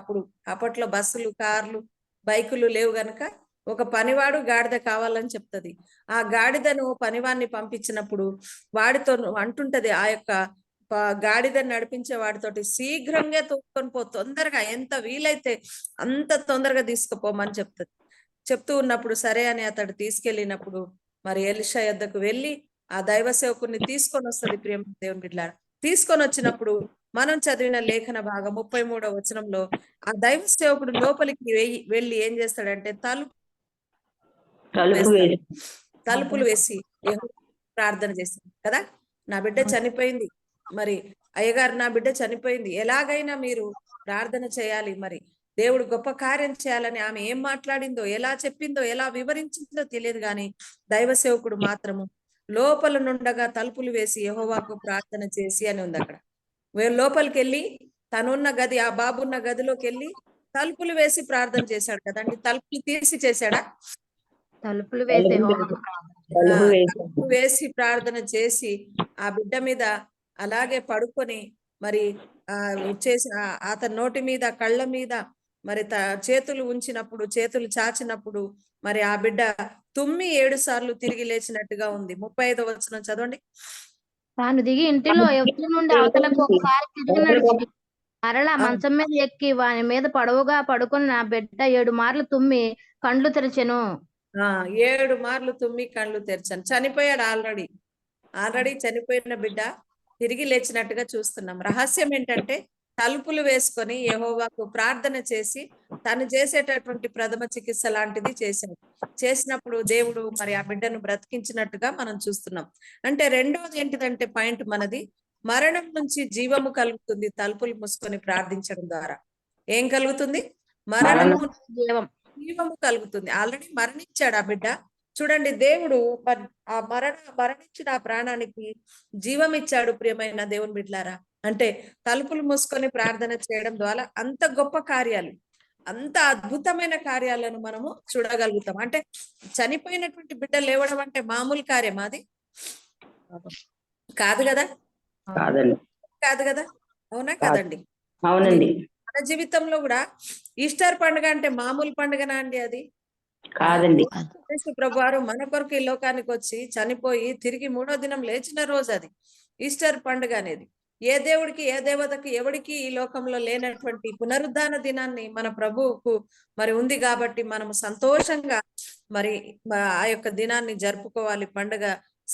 అప్పట్లో బస్సులు, కార్లు, బైకులు లేవు గనక ఒక పనివాడు గాడిద కావాలని చెప్తది. ఆ గాడిదను పనివాడిని పంపించినప్పుడు వాడితో అంటుంటది, ఆ యొక్క గాడిదని నడిపించే వాడితోటి, శీఘ్రంగా తోడుకొని పో, తొందరగా ఎంత వీలైతే అంత తొందరగా తీసుకుపోమని చెప్తది. చెప్తూ ఉన్నప్పుడు సరే అని అతడు తీసుకెళ్ళినప్పుడు మరి ఎలీషా యొద్దకు వెళ్ళి ఆ దైవ సేవకుని తీసుకొని వస్తుంది. ప్రియ దేవుని బిడ్డలారా, తీసుకొని వచ్చినప్పుడు మనం చదివిన లేఖన భాగం 33వ వచనంలో ఆ దైవ సేవకుడు లోపలికి వెళ్ళి ఏం చేస్తాడంటే తలుపులు వేసి ప్రార్థన చేస్తాడు కదా. నా బిడ్డ చనిపోయింది, మరి అయ్యగారు నా బిడ్డ చనిపోయింది, ఎలాగైనా మీరు ప్రార్థన చేయాలి, మరి దేవుడు గొప్ప కార్యం చేయాలని ఆమె ఏం మాట్లాడిందో, ఎలా చెప్పిందో, ఎలా వివరించిందో తెలియదు కానీ దైవ సేవకుడు మాత్రము లోపల నుండగా తలుపులు వేసి యెహోవాకు ప్రార్థన చేసి అని ఉంది అక్కడ. లోపలికి వెళ్ళి తనున్న గది, ఆ బాబున్న గదిలోకి వెళ్ళి తలుపులు వేసి ప్రార్థన చేశాడు కదండి. తలుపులు తీసి చేశాడా? తలుపులు వేసి ప్రార్థన చేసి ఆ బిడ్డ మీద అలాగే పడుకొని మరి చేసిన అతని నోటి మీద కళ్ళ మీద మరి చేతులు ఉంచినప్పుడు, చేతులు చాచినప్పుడు మరి ఆ బిడ్డ తుమ్మి 7 సార్లు తిరిగి లేచినట్టుగా ఉంది. 35వ వచనం చదవండి. తాను దిగి ఇంటిలో యువతి నుండి అవతలకు ఒకసారి తిరిగి నడిచి మరలా మంచం మీద ఎక్కి వాని మీద పొడవుగా పడుకున్న బిడ్డ 7 మార్లు తుమ్మి కండ్లు తెరిచెను. 7 మార్లు తుమ్మి కళ్ళు తెరిచాను. చనిపోయాడు ఆల్రెడీ చనిపోయిన బిడ్డ తిరిగి లేచినట్టుగా చూస్తున్నాం. రహస్యం ఏంటంటే తలుపులు వేసుకొని యెహోవాకు ప్రార్థన చేసి తను చేసేటటువంటి ప్రథమ చికిత్స లాంటిది చేసినప్పుడు దేవుడు మరి ఆ బిడ్డను బ్రతికించినట్టుగా మనం చూస్తున్నాం. అంటే రెండోది ఏంటిదంటే పాయింట్ మనది, మరణం నుంచి జీవము కలుగుతుంది తలుపులు మూసుకొని ప్రార్థించడం ద్వారా. ఏం కలుగుతుంది? మరణము జీవము కలుగుతుంది. ఆల్రెడీ మరణించాడు ఆ బిడ్డ. చూడండి, దేవుడు మరణించిన ఆ ప్రాణానికి జీవం ఇచ్చాడు. ప్రియమైన దేవుని బిడ్డలారా, అంటే తలుపులు మూసుకొని ప్రార్థన చేయడం ద్వారా అంత గొప్ప కార్యాలు, అంత అద్భుతమైన కార్యాలను మనము చూడగలుగుతాం. అంటే చనిపోయినటువంటి బిడ్డ లేవడం అంటే మామూలు కార్యం అది కాదు కదా? కాదు కదా? అవునా కదండి? అవునండి. మన జీవితంలో కూడా ఈస్టర్ పండుగ అంటే మామూలు పండుగనా అండి? అది కాదండి. ప్రభువారు మన కొరకు ఈ లోకానికి వచ్చి చనిపోయి తిరిగి 3వ దినం లేచిన రోజు అది ఈస్టర్ పండుగ అనేది. ఏ దేవుడికి, ఏ దేవతకి, ఎవడికి ఈ లోకంలో లేనటువంటి పునరుద్ధాన దినాన్ని మన ప్రభువుకు మరి ఉంది కాబట్టి మనము సంతోషంగా మరి ఆ యొక్క దినాన్ని జరుపుకోవాలి పండుగ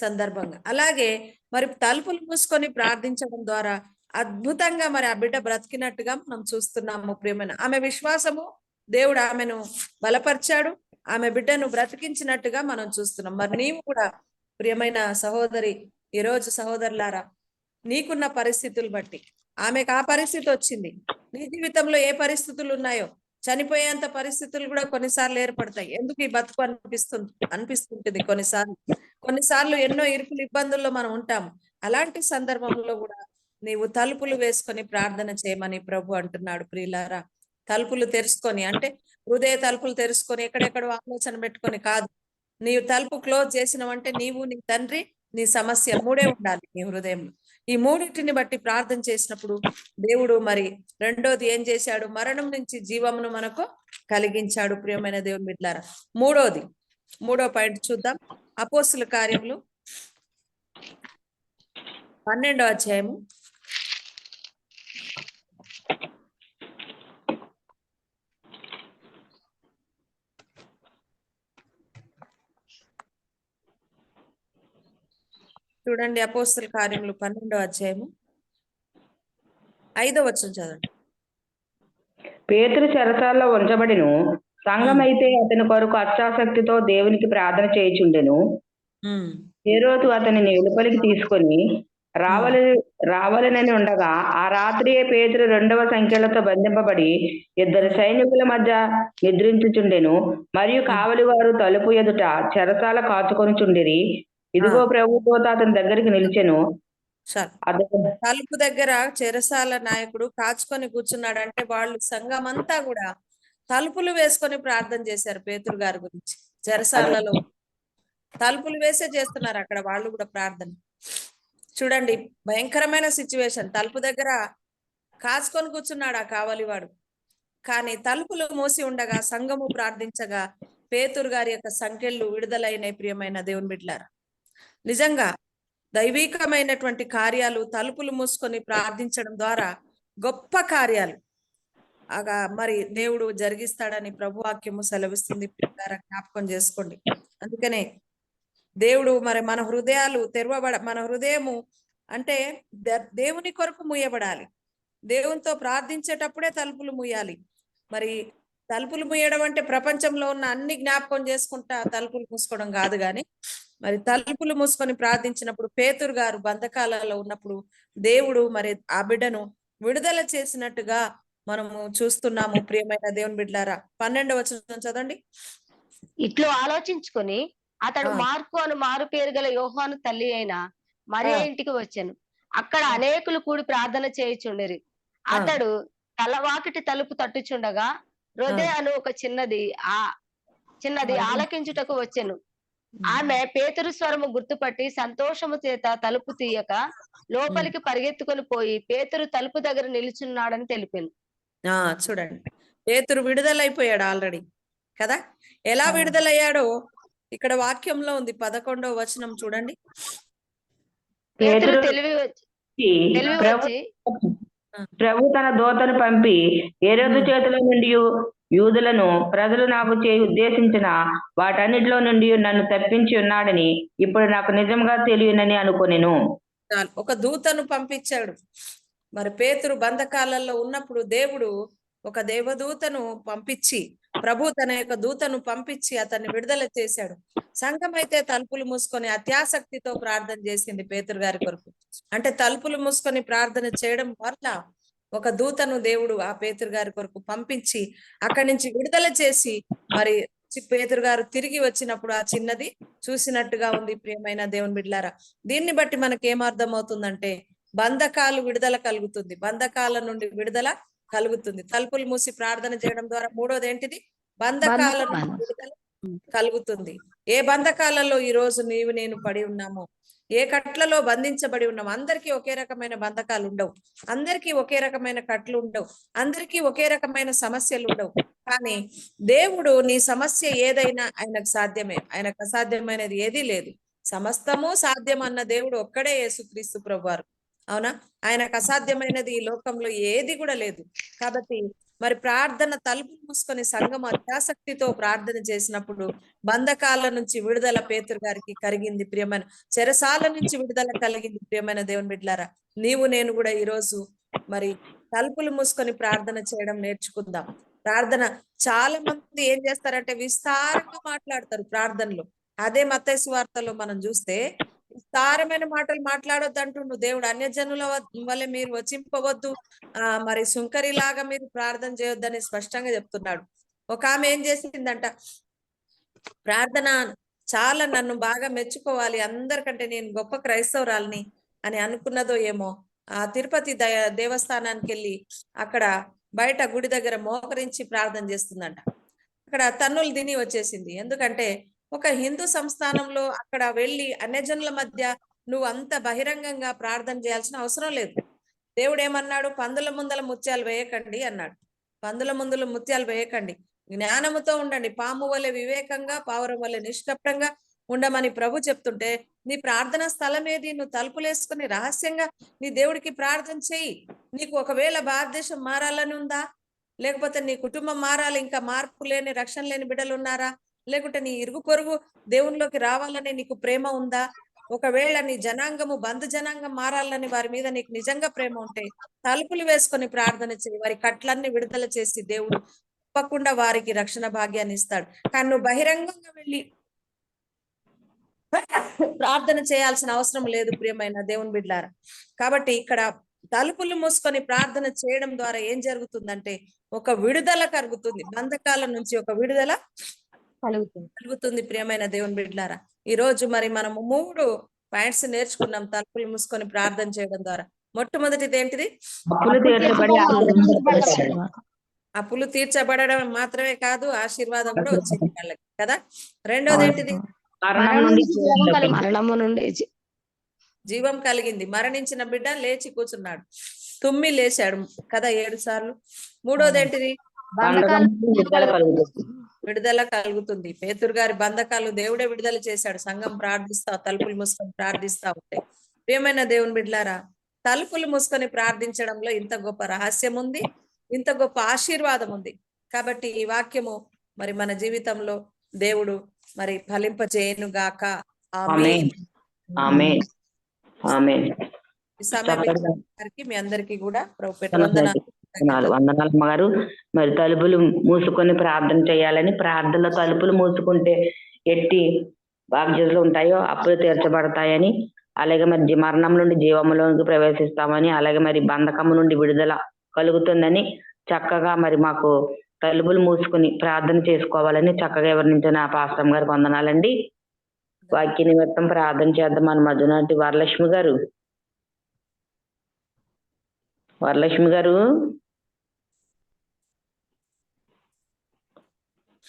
సందర్భంగా. అలాగే మరి తలుపులు మూసుకొని ప్రార్థించడం ద్వారా అద్భుతంగా మరి ఆ బిడ్డ బ్రతికినట్టుగా మనం చూస్తున్నాము. ప్రియమైన ఆమె విశ్వాసము, దేవుడు ఆమెను బలపరిచాడు, ఆమె బిడ్డను బ్రతికించినట్టుగా మనం చూస్తున్నాం. మరి నీవు కూడా ప్రియమైన సహోదరి, ఈరోజు సహోదరులారా, నీకున్న పరిస్థితులు బట్టి, ఆమెకు ఆ పరిస్థితి వచ్చింది, నీ జీవితంలో ఏ పరిస్థితులు ఉన్నాయో, చనిపోయేంత పరిస్థితులు కూడా కొన్నిసార్లు ఏర్పడతాయి. ఎందుకు ఈ బతుకు అనిపిస్తుంటుంది కొన్నిసార్లు ఎన్నో ఇరుకులు ఇబ్బందుల్లో మనం ఉంటాము. అలాంటి సందర్భంలో కూడా నీవు తలుపులు వేసుకొని ప్రార్థన చేయమని ప్రభు అంటున్నాడు. ప్రియులారా, తలుపులు తెరుచుకొని అంటే హృదయ తలుపులు తెరుచుకొని ఎక్కడెక్కడో ఆలోచన పెట్టుకొని కాదు. నీవు తలుపు క్లోజ్ చేసినవంటే నీవు, నీ తండ్రి, నీ సమస్య మూడే ఉండాలి నీ హృదయంలో. ఈ మూడింటిని బట్టి ప్రార్థన చేసినప్పుడు దేవుడు మరి రెండోది ఏం చేశాడు? మరణం నుంచి జీవమును మనకు కలిగించాడు. ప్రియమైన దేవుని బిడ్డలారా, మూడో పాయింట్ చూద్దాం. అపోస్తుల కార్యములు 12వ అధ్యాయము 5వ వచనం చదవండి. పేతురు చెరసాలలో ఉంచబడిను, సంఘమైతే అతని కొరకు అత్యాసక్తితో దేవునికి ప్రార్థన చేయుచుండెను. హేరోదు అతనిని వెలుపలికి తీసుకొని రావాలనని ఉండగా ఆ రాత్రియే పేతురు 2వ సంఖ్యలతో బంధింపబడి 2 సైనికుల మధ్య నిద్రించుచుండెను. మరియు కావలి వారు తలుపు ఎదుట చెరసాల కాచుకొనుచుండిరి. ఇదిగో ప్రభు దూత అతని దగ్గరికి నిలిచెను. తలుపు దగ్గర చెరసాల నాయకుడు కాచుకొని కూర్చున్నాడు. అంటే వాళ్ళు సంఘమంతా కూడా తలుపులు వేసుకొని ప్రార్థన చేశారు పేతురు గారి గురించి. చెరసాలలో తలుపులు వేసే చేస్తున్నారు అక్కడ వాళ్ళు కూడా ప్రార్థన. చూడండి, భయంకరమైన సిచ్యువేషన్. తలుపు దగ్గర కాచుకొని కూర్చున్నాడు ఆ కావలివాడు. కానీ తలుపులు మూసి ఉండగా సంఘము ప్రార్థించగా పేతురు గారి యొక్క సంఖ్యలు విడుదలైన ప్రియమైన దేవుని బిడ్డలారా, నిజంగా దైవికమైనటువంటి కార్యాలు తలుపులు మూసుకొని ప్రార్థించడం ద్వారా గొప్ప కార్యాలు మరి దేవుడు జరిగిస్తాడని ప్రభు వాక్యము సెలవిస్తుంది. జ్ఞాపకం చేసుకోండి. అందుకనే దేవుడు మరి మన హృదయాలు మన హృదయము అంటే దేవుని కొరకు మూయబడాలి. దేవునితో ప్రార్థించేటప్పుడే తలుపులు మూయాలి. మరి తలుపులు మూయడం అంటే ప్రపంచంలో ఉన్న అన్ని జ్ఞాపకం చేసుకుంటా తలుపులు మూసుకోవడం కాదు. కానీ మరి తలుపులు మూసుకొని ప్రార్థించినప్పుడు పేతురు గారు బంధకాలలో ఉన్నప్పుడు దేవుడు మరి ఆ బిడ్డను విడుదల చేసినట్టుగా మనము చూస్తున్నాము. ప్రియమైన దేవుని బిడ్డలారా, 12వ వచనం చదవండి. ఇట్లు ఆలోచించుకొని అతడు మార్కు అను మారు పేరు గల యోహాను తల్లి అయిన మరియ ఇంటికి వచ్చాను. అక్కడ అనేకులు కూడి ప్రార్థన చేయుచుండిరి. అతడు తలవాకిటి తలుపు తట్టుచుండగా హృదయ అను ఒక చిన్నది ఆలకించుటకు వచ్చెను. ఆమె పేతురు స్వరము గుర్తుపట్టి సంతోషము చేత తలుపు తీయక లోపలికి పరిగెత్తుకొని పోయి పేతురు తలుపు దగ్గర నిలుచున్నాడని తెలిపింది. చూడండి, పేతురు విడుదలైపోయాడు ఆల్రెడీ కదా. ఎలా విడుదలయ్యాడో ఇక్కడ వాక్యంలో ఉంది. 11వ వచనం చూడండి. పేతురు పేతురు తెలివి ప్రభు వచ్చి ప్రభు తన దూతను పంపి హేరోదు చేతిలో నుండి యూదులను ప్రజలు నాకు ఉద్దేశించిన వాటన్నిటిలో నుండి నన్ను తప్పించి ఉన్నాడని ఇప్పుడు నాకు నిజంగా తెలియనని అనుకొనెను. ఒక దూతను పంపించాడు. మరి పేతురు బంధకాలలో ఉన్నప్పుడు దేవుడు ఒక దేవదూతను పంపించి, ప్రభు తన యొక్క దూతను పంపించి అతన్ని విడుదల చేశాడు. సంఘం అయితే తలుపులు మూసుకొని అత్యాసక్తితో ప్రార్థన చేసింది పేతురు గారి కొరకు. అంటే తలుపులు మూసుకొని ప్రార్థన చేయడం వల్ల ఒక దూతను దేవుడు ఆ పేతురు గారి కొరకు పంపించి అక్కడి నుంచి విడుదల చేసి, మరి పేతురు గారు తిరిగి వచ్చినప్పుడు ఆ చిన్నది చూసినట్టుగా ఉంది. ప్రియమైన దేవుని బిడ్డలారా, దీన్ని బట్టి మనకి ఏమర్థం అవుతుందంటే బంధకాలు విడుదల కలుగుతుంది, బంధకాల నుండి విడుదల కలుగుతుంది. తలుపులు మూసి ప్రార్థన చేయడం ద్వారా మూడోది ఏంటిది? బంధకాల నుండి విడుదల కలుగుతుంది. ఏ బంధకాలలో ఈ రోజు నీవు నేను పడి ఉన్నామో, ఏ కట్లలో బంధించబడి ఉన్నామో, అందరికీ ఒకే రకమైన బంధకాలు ఉండవు, అందరికీ ఒకే రకమైన కట్లు ఉండవు, అందరికీ ఒకే రకమైన సమస్యలు ఉండవు. కానీ దేవుడు నీ సమస్య ఏదైనా ఆయనకు సాధ్యమే, ఆయనకు అసాధ్యమైనది ఏదీ లేదు. సమస్తము సాధ్యం అన్న దేవుడు ఒక్కడే యేసుక్రీస్తు ప్రభువారు. అవునా? ఆయనకు అసాధ్యమైనది ఈ లోకంలో ఏది కూడా లేదు. కాబట్టి మరి ప్రార్థన తలుపు మూసుకొని సంఘం అత్యాసక్తితో ప్రార్థన చేసినప్పుడు బంధకాల నుంచి విడుదల పేతురు గారికి కలిగింది. ప్రియమైన చెరసాల నుంచి విడుదల కలిగింది. ప్రియమైన దేవుని బిడ్డలారా, నీవు నేను కూడా ఈరోజు మరి తలుపులు మూసుకొని ప్రార్థన చేయడం నేర్చుకుందాం. ప్రార్థన చాలా మంది ఏం చేస్తారంటే విస్తారంగా మాట్లాడతారు ప్రార్థనలో. అదే మత్తయి సువార్తలో మనం చూస్తే విస్తారమైన మాటలు మాట్లాడొద్దు అంటుండు దేవుడు. అన్యజనుల వల్ల మీరు వచింపవద్దు, మరి సుంకరిలాగా మీరు ప్రార్థన చేయొద్దని స్పష్టంగా చెప్తున్నాడు. ఒక ఆమె ఏం చేసిందంట, ప్రార్థన చాలా నన్ను బాగా మెచ్చుకోవాలి, అందరికంటే నేను గొప్ప క్రైస్తవురాల్ని అని అనుకున్నదో ఏమో, ఆ తిరుపతి దేవస్థానానికి వెళ్ళి అక్కడ బయట గుడి దగ్గర మోకరించి ప్రార్థన చేస్తుందంట. అక్కడ తన్నులు తిని వచ్చేసింది. ఎందుకంటే ఒక హిందూ సంస్థానంలో అక్కడ వెళ్ళి అన్యజనుల మధ్య నువ్వు అంత బహిరంగంగా ప్రార్థన చేయాల్సిన అవసరం లేదు. దేవుడు ఏమన్నాడు? పందుల ముందల ముత్యాలు వేయకండి అన్నాడు. పందుల ముందుల ముత్యాలు వేయకండి, జ్ఞానముతో ఉండండి, పాము వలె వివేకంగా, పావురం వలె నిష్కపటంగా ఉండమని ప్రభు చెప్తుంటే నీ ప్రార్థన స్థలం ఏది? నువ్వు తలుపులేసుకుని రహస్యంగా నీ దేవుడికి ప్రార్థన చెయ్యి. నీకు ఒకవేళ భారతదేశం మారాలని ఉందా, లేకపోతే నీ కుటుంబం మారాలి, ఇంకా మార్పు లేని రక్షణ లేని బిడ్డలు ఉన్నారా, లేకుంటే నీ ఇరుగు పొరుగు దేవునిలోకి రావాలని నీకు ప్రేమ ఉందా, ఒకవేళ నీ జనాంగము బంధు జనాంగం మారాలని వారి మీద నీకు నిజంగా ప్రేమ ఉంటే తలుపులు వేసుకొని ప్రార్థన చేయి. వారి కట్లన్నీ విడుదల చేసి దేవుడు తప్పకుండా వారికి రక్షణ భాగ్యాన్ని ఇస్తాడు. కానీ నువ్వు బహిరంగంగా వెళ్ళి ప్రార్థన చేయాల్సిన అవసరం లేదు ప్రియమైన దేవుని బిడ్డలారా. కాబట్టి ఇక్కడ తలుపులు మూసుకొని ప్రార్థన చేయడం ద్వారా ఏం జరుగుతుందంటే ఒక విడుదల కలుగుతుంది, బంధకాల నుంచి ఒక విడుదల కలుగుతుంది. ప్రియమైన దేవుని బిడ్డలారా, ఈ రోజు మరి మనము 3 పాయింట్స్ నేర్చుకున్నాం తలుపులు మూసుకొని ప్రార్థన చేయడం ద్వారా. మొట్టమొదటిది ఏంటిది? అప్పులు తీర్చబడడం మాత్రమే కాదు, ఆశీర్వాదం కూడా వచ్చింది వాళ్ళకి కదా. రెండోది ఏంటిది? మరణము నుండి జీవం కలిగింది. మరణించిన బిడ్డ లేచి కూర్చున్నాడు, తుమ్మి లేచాడు కదా 7 సార్లు. మూడోది ఏంటిది? విడుదల కలుగుతుంది. పేతురు గారి బంధకాలు దేవుడే విడుదల చేశాడు. సంఘం ప్రార్థిస్తా, తలుపులు మూసుకొని ప్రార్థిస్తా ఉంటే. ప్రియమైన దేవుని బిడ్డలారా, తలుపులు మూసుకొని ప్రార్థించడంలో ఇంత గొప్ప రహస్యం ఉంది, ఇంత గొప్ప ఆశీర్వాదం ఉంది. కాబట్టి ఈ వాక్యము మరి మన జీవితంలో దేవుడు మరి ఫలింపజేయును గాక. ఆమేన్. ఆమేన్. ఆమేన్. ఈ సమయానికి మీ అందరికీ కూడా ప్రభుపేట వందనాలు. వందనాలు అమ్మగారు. మరి తలుపులు మూసుకొని ప్రార్థన చేయాలని, ప్రార్థనలో తలుపులు మూసుకుంటే ఎట్టి బాధ్యతలు ఉంటాయో అప్పులు తీర్చబడతాయని, అలాగే మరి మరణం నుండి జీవములోకి ప్రవేశిస్తామని, అలాగే మరి బంధకము నుండి విడుదల కలుగుతుందని చక్కగా మరి మాకు తలుపులు మూసుకుని ప్రార్థన చేసుకోవాలని చక్కగా వివరించిన పాస్టర్ గారికి వందనాలండి. వాక్య నిమిత్తం ప్రార్థన చేద్దాం. మన మధునాటి వరలక్ష్మి గారు, వరలక్ష్మి గారు,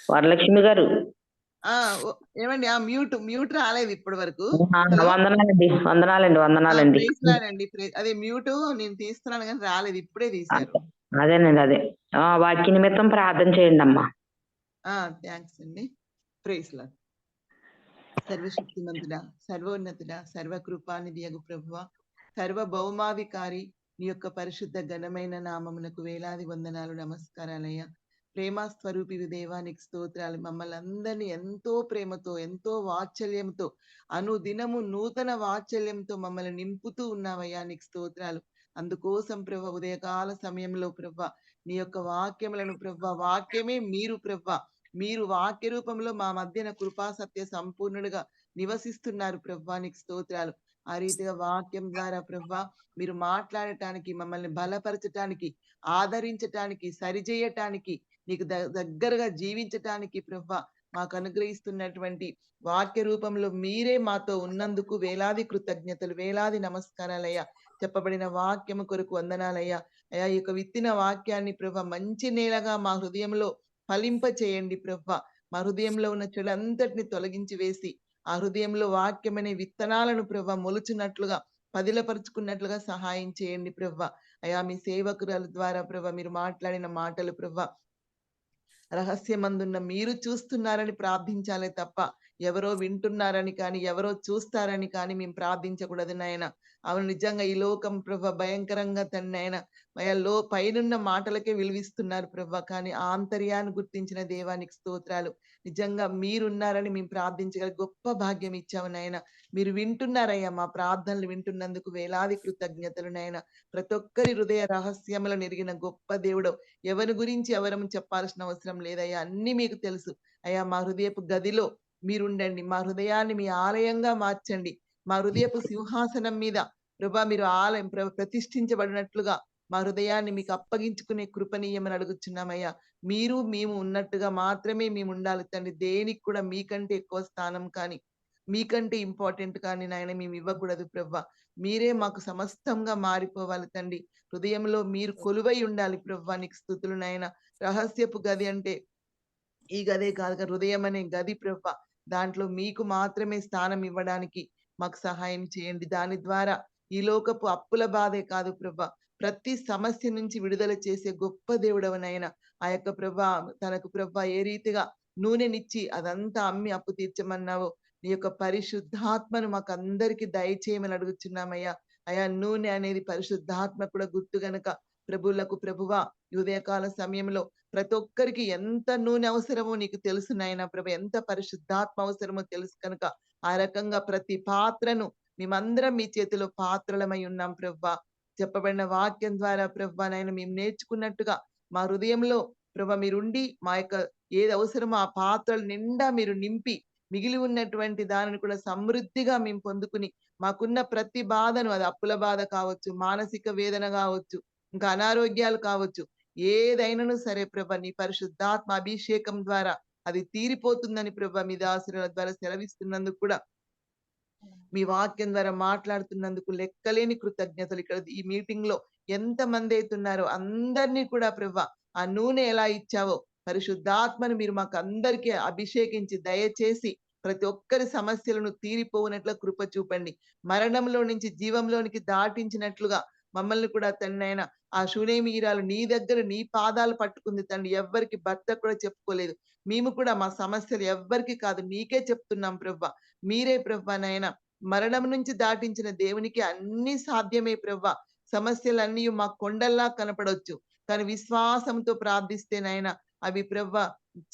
వరలక్ష్మి గారు. ఏమండి ఆ మ్యూట్ రాలేదు ఇప్పటి వరకు. హలో వందనాలండి, వందనాలండి, వందనాలండి. ప్రైజ్ లార్డ్ అండి. అదే మ్యూట్ నేను తీస్తున్నాను కానీ రాలేదు, ఇప్పుడే తీశారు. అదేనండి, అదే వాక్య నిమిత్తం ప్రార్థన చేయండి అమ్మా. థ్యాంక్స్ అండి. Praise Lord. సర్వశక్తిమంతుడా, సర్వోన్నతుడా, సర్వకృపానిధి యగు ప్రభువ, సర్వభౌమాధికారి నీ యొక్క పరిశుద్ధ ఘనమైన నామమునకు వేలాది వందనాలు, నమస్కారాలయ్యా. ప్రేమ స్వరూపి దేవానికి స్తోత్రాలు. మమ్మల్ని అందరినీ ఎంతో ప్రేమతో, ఎంతో వాత్సల్యంతో, అనుదినము నూతన వాత్సల్యంతో మమ్మల్ని నింపుతూ ఉన్నావయ్యా, నీకు స్తోత్రాలు. అందుకోసం ప్రభ ఉదయకాల సమయంలో ప్రభ నీ యొక్క వాక్యములను ప్రభ, వాక్యమే మీరు ప్రభ, మీరు వాక్య రూపంలో మా మధ్యన కృపా సత్య సంపూర్ణుడిగా నివసిస్తున్నారు ప్రభా, నీకు స్తోత్రాలు. ఆ రీతిగా వాక్యం ద్వారా ప్రభా మీరు మాట్లాడటానికి, మమ్మల్ని బలపరచటానికి, ఆదరించటానికి, సరిచేయటానికి, నీకు దగ్గరగా జీవించటానికి ప్రభా మాకు అనుగ్రహిస్తున్నటువంటి వాక్య రూపంలో మీరే మాతో ఉన్నందుకు వేలాది కృతజ్ఞతలు, వేలాది నమస్కారాలయ్యా. చెప్పబడిన వాక్యము కొరకు వందనాలయ్యా. అయ్యా, ఈ యొక్క విత్తిన వాక్యాన్ని ప్రభ మంచి నేలగా మా హృదయంలో ఫలింప చేయండి ప్రభ. మా హృదయంలో ఉన్న చెడంతటిని తొలగించి వేసి ఆ హృదయంలో వాక్యమనే విత్తనాలను ప్రభ మొలుచున్నట్లుగా, పదిలపరుచుకున్నట్లుగా సహాయం చేయండి ప్రభ. అయా, మీ సేవకురాల ద్వారా ప్రభ మీరు మాట్లాడిన మాటలు ప్రభ రహస్యమందున్న మీరు చూస్తున్నారని ప్రార్థించాలే తప్ప ఎవరో వింటున్నారని కానీ, ఎవరో చూస్తారని కానీ మేము ప్రార్థించకూడదు నాయన. అవును, నిజంగా ఈ లోకం ప్రభ భయంకరంగా తన్నైనా పైనున్న మాటలకే విలువిస్తున్నారు ప్రభ, కానీ ఆంతర్యాన్ని గుర్తించిన దేవానికి స్తోత్రాలు. నిజంగా మీరున్నారని మేము ప్రార్థించగల గొప్ప భాగ్యం ఇచ్చావు నాయన. మీరు వింటున్నారయ్యా, మా ప్రార్థనలు వింటున్నందుకు వేలాది కృతజ్ఞతలు నాయన. ప్రతి ఒక్కరి హృదయ రహస్యములను ఎరిగిన గొప్ప దేవుడు. ఎవరి గురించి ఎవరము చెప్పాల్సిన అవసరం లేదయ్యా, అన్ని మీకు తెలుసు అయ్యా. మా హృదయపు గదిలో మీరుండండి, మా హృదయాన్ని మీ ఆలయంగా మార్చండి. మా హృదయపు సింహాసనం మీద ప్రభా మీరు ఆలయం ప్రతిష్ఠించబడినట్లుగా మా హృదయాన్ని మీకు అప్పగించుకునే కృపనీయమని అడుగుచున్నామయ్యా. మీరు మేము ఉన్నట్టుగా మాత్రమే మేము ఉండాలి తండ్రి. దేనికి కూడా మీకంటే ఎక్కువ స్థానం కానీ, మీకంటే ఇంపార్టెంట్ కానీ నాయన మేము ఇవ్వకూడదు ప్రభా. మీరే మాకు సమస్తంగా మారిపోవాలి తండ్రి. హృదయంలో మీరు కొలువై ఉండాలి ప్రభా, నీకు స్తుతులు నాయన. రహస్యపు గది అంటే ఈ గదే కాదు, హృదయం అనే గది ప్రభా, దాంట్లో మీకు మాత్రమే స్థానం ఇవ్వడానికి మాకు సహాయం చేయండి. దాని ద్వారా ఈ లోకపు అప్పుల బాధే కాదు ప్రభా, ప్రతి సమస్య నుంచి విడుదల చేసే గొప్ప దేవుడవనైనా ఆ యొక్క ప్రభా తనకు ప్రభా ఏ రీతిగా నూనెనిచ్చి అదంతా అమ్మి అప్పు తీర్చమన్నావో నీ యొక్క పరిశుద్ధాత్మను మాకు అందరికీ దయచేయమని అడుగుచున్నామయ్యా. అయా, నూనె అనేది పరిశుద్ధాత్మ కూడా గుర్తు గనక ప్రభువులకు ప్రభువా ఉదయకాల సమయంలో ప్రతి ఒక్కరికి ఎంత నూనె అవసరమో నీకు తెలుసు నాయన ప్రభు, ఎంత పరిశుద్ధాత్మ అవసరమో తెలుసు కనుక ఆ రకంగా ప్రతి పాత్రను మేమందరం మీ చేతిలో పాత్రలమై ఉన్నాం ప్రభా. చెప్పబడిన వాక్యం ద్వారా ప్రభా నాయన మేము నేర్చుకున్నట్టుగా మా హృదయంలో ప్రభా మీరుండి మా యొక్క ఏది అవసరమో ఆ పాత్రలు నిండా మీరు నింపి మిగిలి ఉన్నటువంటి దానిని కూడా సమృద్ధిగా మేము పొందుకుని మాకున్న ప్రతి బాధను, అది అప్పుల బాధ కావచ్చు, మానసిక వేదన కావచ్చు, ఇంకా అనారోగ్యాలు కావచ్చు, ఏదైనాను సరే ప్రభ నీ పరిశుద్ధాత్మ అభిషేకం ద్వారా అది తీరిపోతుందని ప్రభ మీ దాసుల ద్వారా సెలవిస్తున్నందుకు కూడా, మీ వాక్యం ద్వారా మాట్లాడుతున్నందుకు లెక్కలేని కృతజ్ఞతలు. ఇక్కడ ఈ మీటింగ్ లో ఎంత మంది అవుతున్నారో అందరినీ కూడా ప్రభ ఆ నూనె ఎలా ఇచ్చావో పరిశుద్ధాత్మను మీరు మాకు అందరికీ అభిషేకించి దయచేసి ప్రతి ఒక్కరి సమస్యలను తీరిపోవునట్లు కృప చూపండి. మరణంలో నుంచి జీవంలోనికి దాటించినట్లుగా మమ్మల్ని కూడా తండ్రి ఆ శూనేమీరాలు నీ దగ్గర నీ పాదాలు పట్టుకుంది తండ్రి. ఎవ్వరికి భర్త కూడా చెప్పుకోలేదు. మేము కూడా మా సమస్యలు ఎవ్వరికి కాదు నీకే చెప్తున్నాం ప్రభ. మీరే ప్రభ నాయన మరణం నుంచి దాటించిన దేవునికి అన్ని సాధ్యమే ప్రభ. సమస్యలన్నీ మా కొండల్లా కనపడవచ్చు, కానీ విశ్వాసంతో ప్రార్థిస్తే నాయన అవి ప్రభ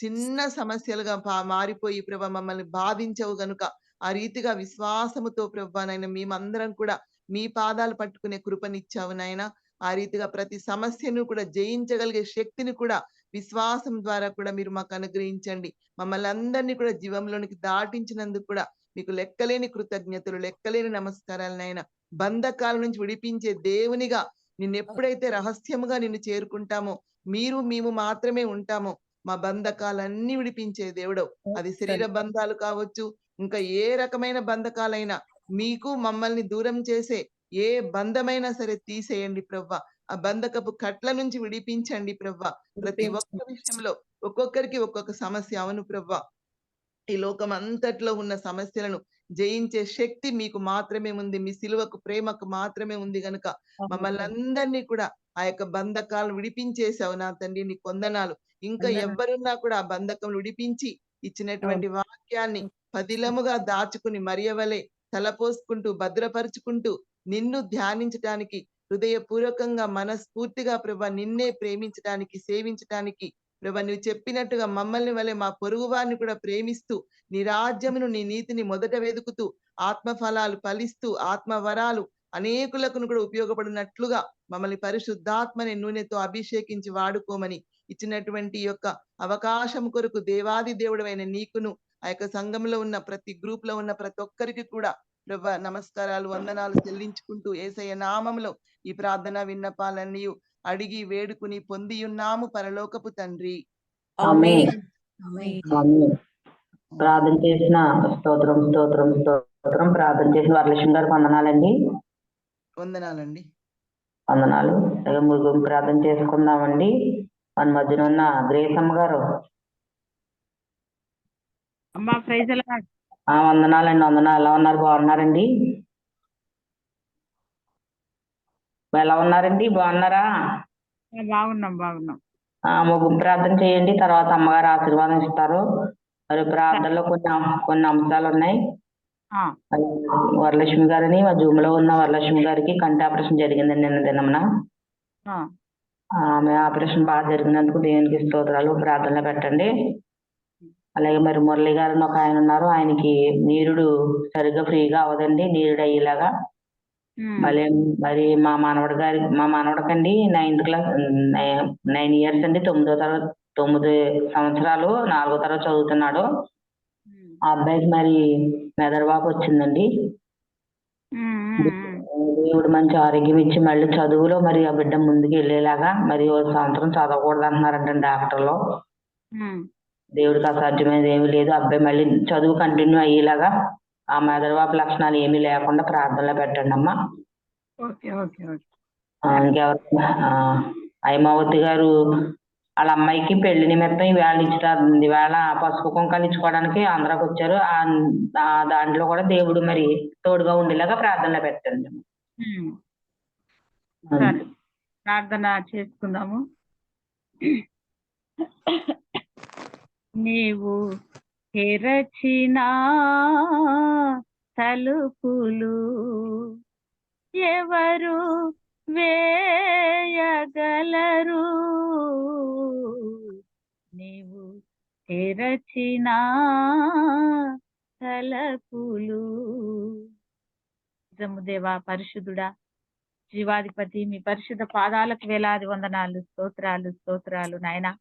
చిన్న సమస్యలుగా మారిపోయి ప్రభ మమ్మల్ని బాధించవు గనుక ఆ రీతిగా విశ్వాసముతో ప్రభ నాయన మేమందరం కూడా మీ పాదాలు పట్టుకునే కృపనిచ్చావు నాయన. ఆ రీతిగా ప్రతి సమస్యను కూడా జయించగలిగే శక్తిని కూడా విశ్వాసం ద్వారా కూడా మీరు మాకు అనుగ్రహించండి. మమ్మల్ని అందరినీ కూడా జీవంలోనికి దాటించినందుకు కూడా మీకు లెక్కలేని కృతజ్ఞతలు, లెక్కలేని నమస్కారాలు నాయన. బంధకాల నుంచి విడిపించే దేవునిగా నిన్ను ఎప్పుడైతే రహస్యముగా నిన్ను చేరుకుంటామో, మీరు మేము మాత్రమే ఉంటామో, మా బంధకాలన్నీ విడిపించే దేవుడవు. అది శరీర బంధాలు కావచ్చు, ఇంకా ఏ రకమైన బంధకాలైనా మీకు మమ్మల్ని దూరం చేసే ఏ బంధమైనా సరే తీసేయండి ప్రవ్వ. ఆ బంధకపు కట్ల నుంచి విడిపించండి ప్రవ్వ. ప్రతి ఒక్క విషయంలో ఒక్కొక్కరికి ఒక్కొక్క సమస్య. అవును ప్రవ్వ, ఈ లోకం అంతట్లో ఉన్న సమస్యలను జయించే శక్తి మీకు మాత్రమే ఉంది. మీ సిలువకు ప్రేమకు మాత్రమే ఉంది గనుక మమ్మల్ని అందరినీ కూడా ఆ యొక్క బంధకాలను విడిపించేసావు నా తండ్రి, నీకు వందనాలు. ఇంకా ఎవ్వరున్నా కూడా ఆ బంధకం విడిపించి ఇచ్చినటువంటి వాక్యాన్ని పదిలముగా దాచుకుని మరియవలే తలపోసుకుంటూ భద్రపరుచుకుంటూ నిన్ను ధ్యానించటానికి హృదయపూర్వకంగా మనస్ఫూర్తిగా ప్రభా నిన్నే ప్రేమించటానికి సేవించటానికి ప్రభా నువ్వు చెప్పినట్టుగా మమ్మల్ని వలె మా పొరుగు వారిని కూడా ప్రేమిస్తూ నీ రాజ్యమును నీ నీతిని మొదట వెతుకుతూ ఆత్మ ఫలాలు ఫలిస్తూ ఆత్మ వరాలు అనేకులకు కూడా ఉపయోగపడినట్లుగా మమ్మల్ని పరిశుద్ధాత్మని నూనెతో అభిషేకించి వాడుకోమని ఇచ్చినటువంటి యొక్క అవకాశం కొరకు దేవాది దేవుడైన నీకును ఆ యొక్క సంఘంలో ఉన్న ప్రతి గ్రూప్ లో ఉన్న ప్రతి ఒక్కరికి కూడా ప్రభా నమస్కారాలు వందనాలు చెల్లించుకుంటూ యేసయ్య నామములో ఈ ప్రార్థన విన్నపాలన్నీ అడిగి వేడుకుని పొంది ఉన్నాము పరలోకపు తండ్రి. ఆమేన్. ప్రార్థన చేసిన స్తోత్రం స్తోత్రం స్తోత్రం. ప్రార్థన చేసిన వరలక్ష్మి గారికి వందనాలండి. వందనాలండి. వందనాలు. ముగ్గురు ప్రార్థన చేసుకుందామండి. మన మధ్యన ఉన్న గ్రేసమ్మ గారు. అమ్మా ప్రైజ్ లార్డ్. వందనాలండి. వందనాలు. ఎలా ఉన్నారు? బాగున్నారండి? ఎలా ఉన్నారండి? బాగున్నారా? బాగున్నాం బాగున్నాం. ముగ్గురు ప్రార్థన చేయండి, తర్వాత అమ్మగారు ఆశీర్వాదం ఇస్తారు. మరి ప్రార్థనలో కొన్ని అంశాలు ఉన్నాయి. వరలక్ష్మి గారిని మా జూమ్ లో ఉన్న వరలక్ష్మి గారికి కంటి ఆపరేషన్ జరిగిందండి నిన్న దినమున. ఆమె ఆపరేషన్ బాగా జరిగినందుకు దేవునికి స్తోత్రాలు. ప్రార్థనలో పెట్టండి. అలాగే మరి మురళి గారిని ఒక ఆయన ఉన్నారు, ఆయనకి నీరుడు సరిగ్గా ఫ్రీగా అవదండి, నీరుడు అయ్యేలాగా. మరి మా మనవడికండి 9th క్లాస్ 9 years అండి, 9 సంవత్సరాలు 4వ తరగతి చదువుతున్నాడు. ఆ అబ్బాయికి మరి మెదడువాపు వచ్చిందండి. దేవుడు మంచి ఆరోగ్యం ఇచ్చి మళ్ళీ చదువులో మరి ఆ బిడ్డ ముందుకు వెళ్ళేలాగా మరి 1 సంవత్సరం చదవకూడదు అంటున్నారంటండి డాక్టర్లు. దేవుడికి అసాధ్యమైనది ఏమీ లేదు. అబ్బాయి మళ్ళీ చదువు కంటిన్యూ అయ్యేలాగా ఆ మెదడువాపు లక్షణాలు ఏమీ లేకుండా ప్రార్థనలో పెట్టండి అమ్మా. ఇంకెవరు? హైమావతి గారు వాళ్ళ అమ్మాయికి పెళ్లి నిమిత్తం ఈవేళ పసుపు కుంకాలు ఇచ్చుకోవడానికి ఆంధ్రాకి వచ్చారు. దాంట్లో కూడా దేవుడు మరి తోడుగా ఉండేలాగా ప్రార్థనలో పెట్టండి. ప్రార్థన చేసుకుందాము. నీవు తెరచిన తలుపులు ఎవరు వేయగలరు, నీవు తెరచిన తలుపులు. దేవా పరిశుద్ధుడా జీవాధిపతి, మీ పరిశుద్ధ పాదాలకు వేలాది వందనాలు, స్తోత్రాలు స్తోత్రాలు నాయనా.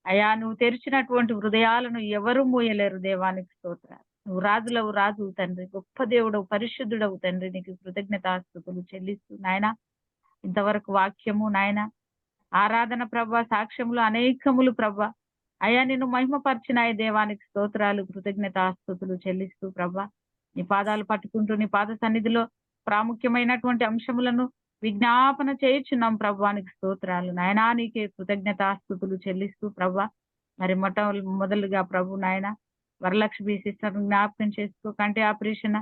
అయా నువ్వు తెరిచినటువంటి హృదయాలను ఎవరు మూయలేరు. దేవానికి స్తోత్రాలు. నువ్వు రాజులవు రాజు తండ్రి, గొప్ప దేవుడవు, పరిశుద్ధుడవు తండ్రి, నీకు కృతజ్ఞతాస్తుతులు చెల్లిస్తూ నాయన ఇంతవరకు వాక్యము నాయన ఆరాధన ప్రభ సాక్ష్యములు అనేకములు ప్రభ అయా నిన్ను మహిమపరిచిన దేవానికి స్తోత్రాలు కృతజ్ఞతాస్తుతులు చెల్లిస్తూ ప్రభ నీ పాదాలు పట్టుకుంటూ నీ పాద సన్నిధిలో ప్రాముఖ్యమైనటువంటి అంశములను విజ్ఞాపన చేయుచున్నాం ప్రభువానికి స్తోత్రాలు నాయనా. నీకే కృతజ్ఞతాస్తుతులు చెల్లిస్తూ ప్రభా మరి మొదలుగా ప్రభు నాయన వరలక్ష్మి సిస్టర్ జ్ఞాపకం చేసుకో. కంటి ఆపరేషన్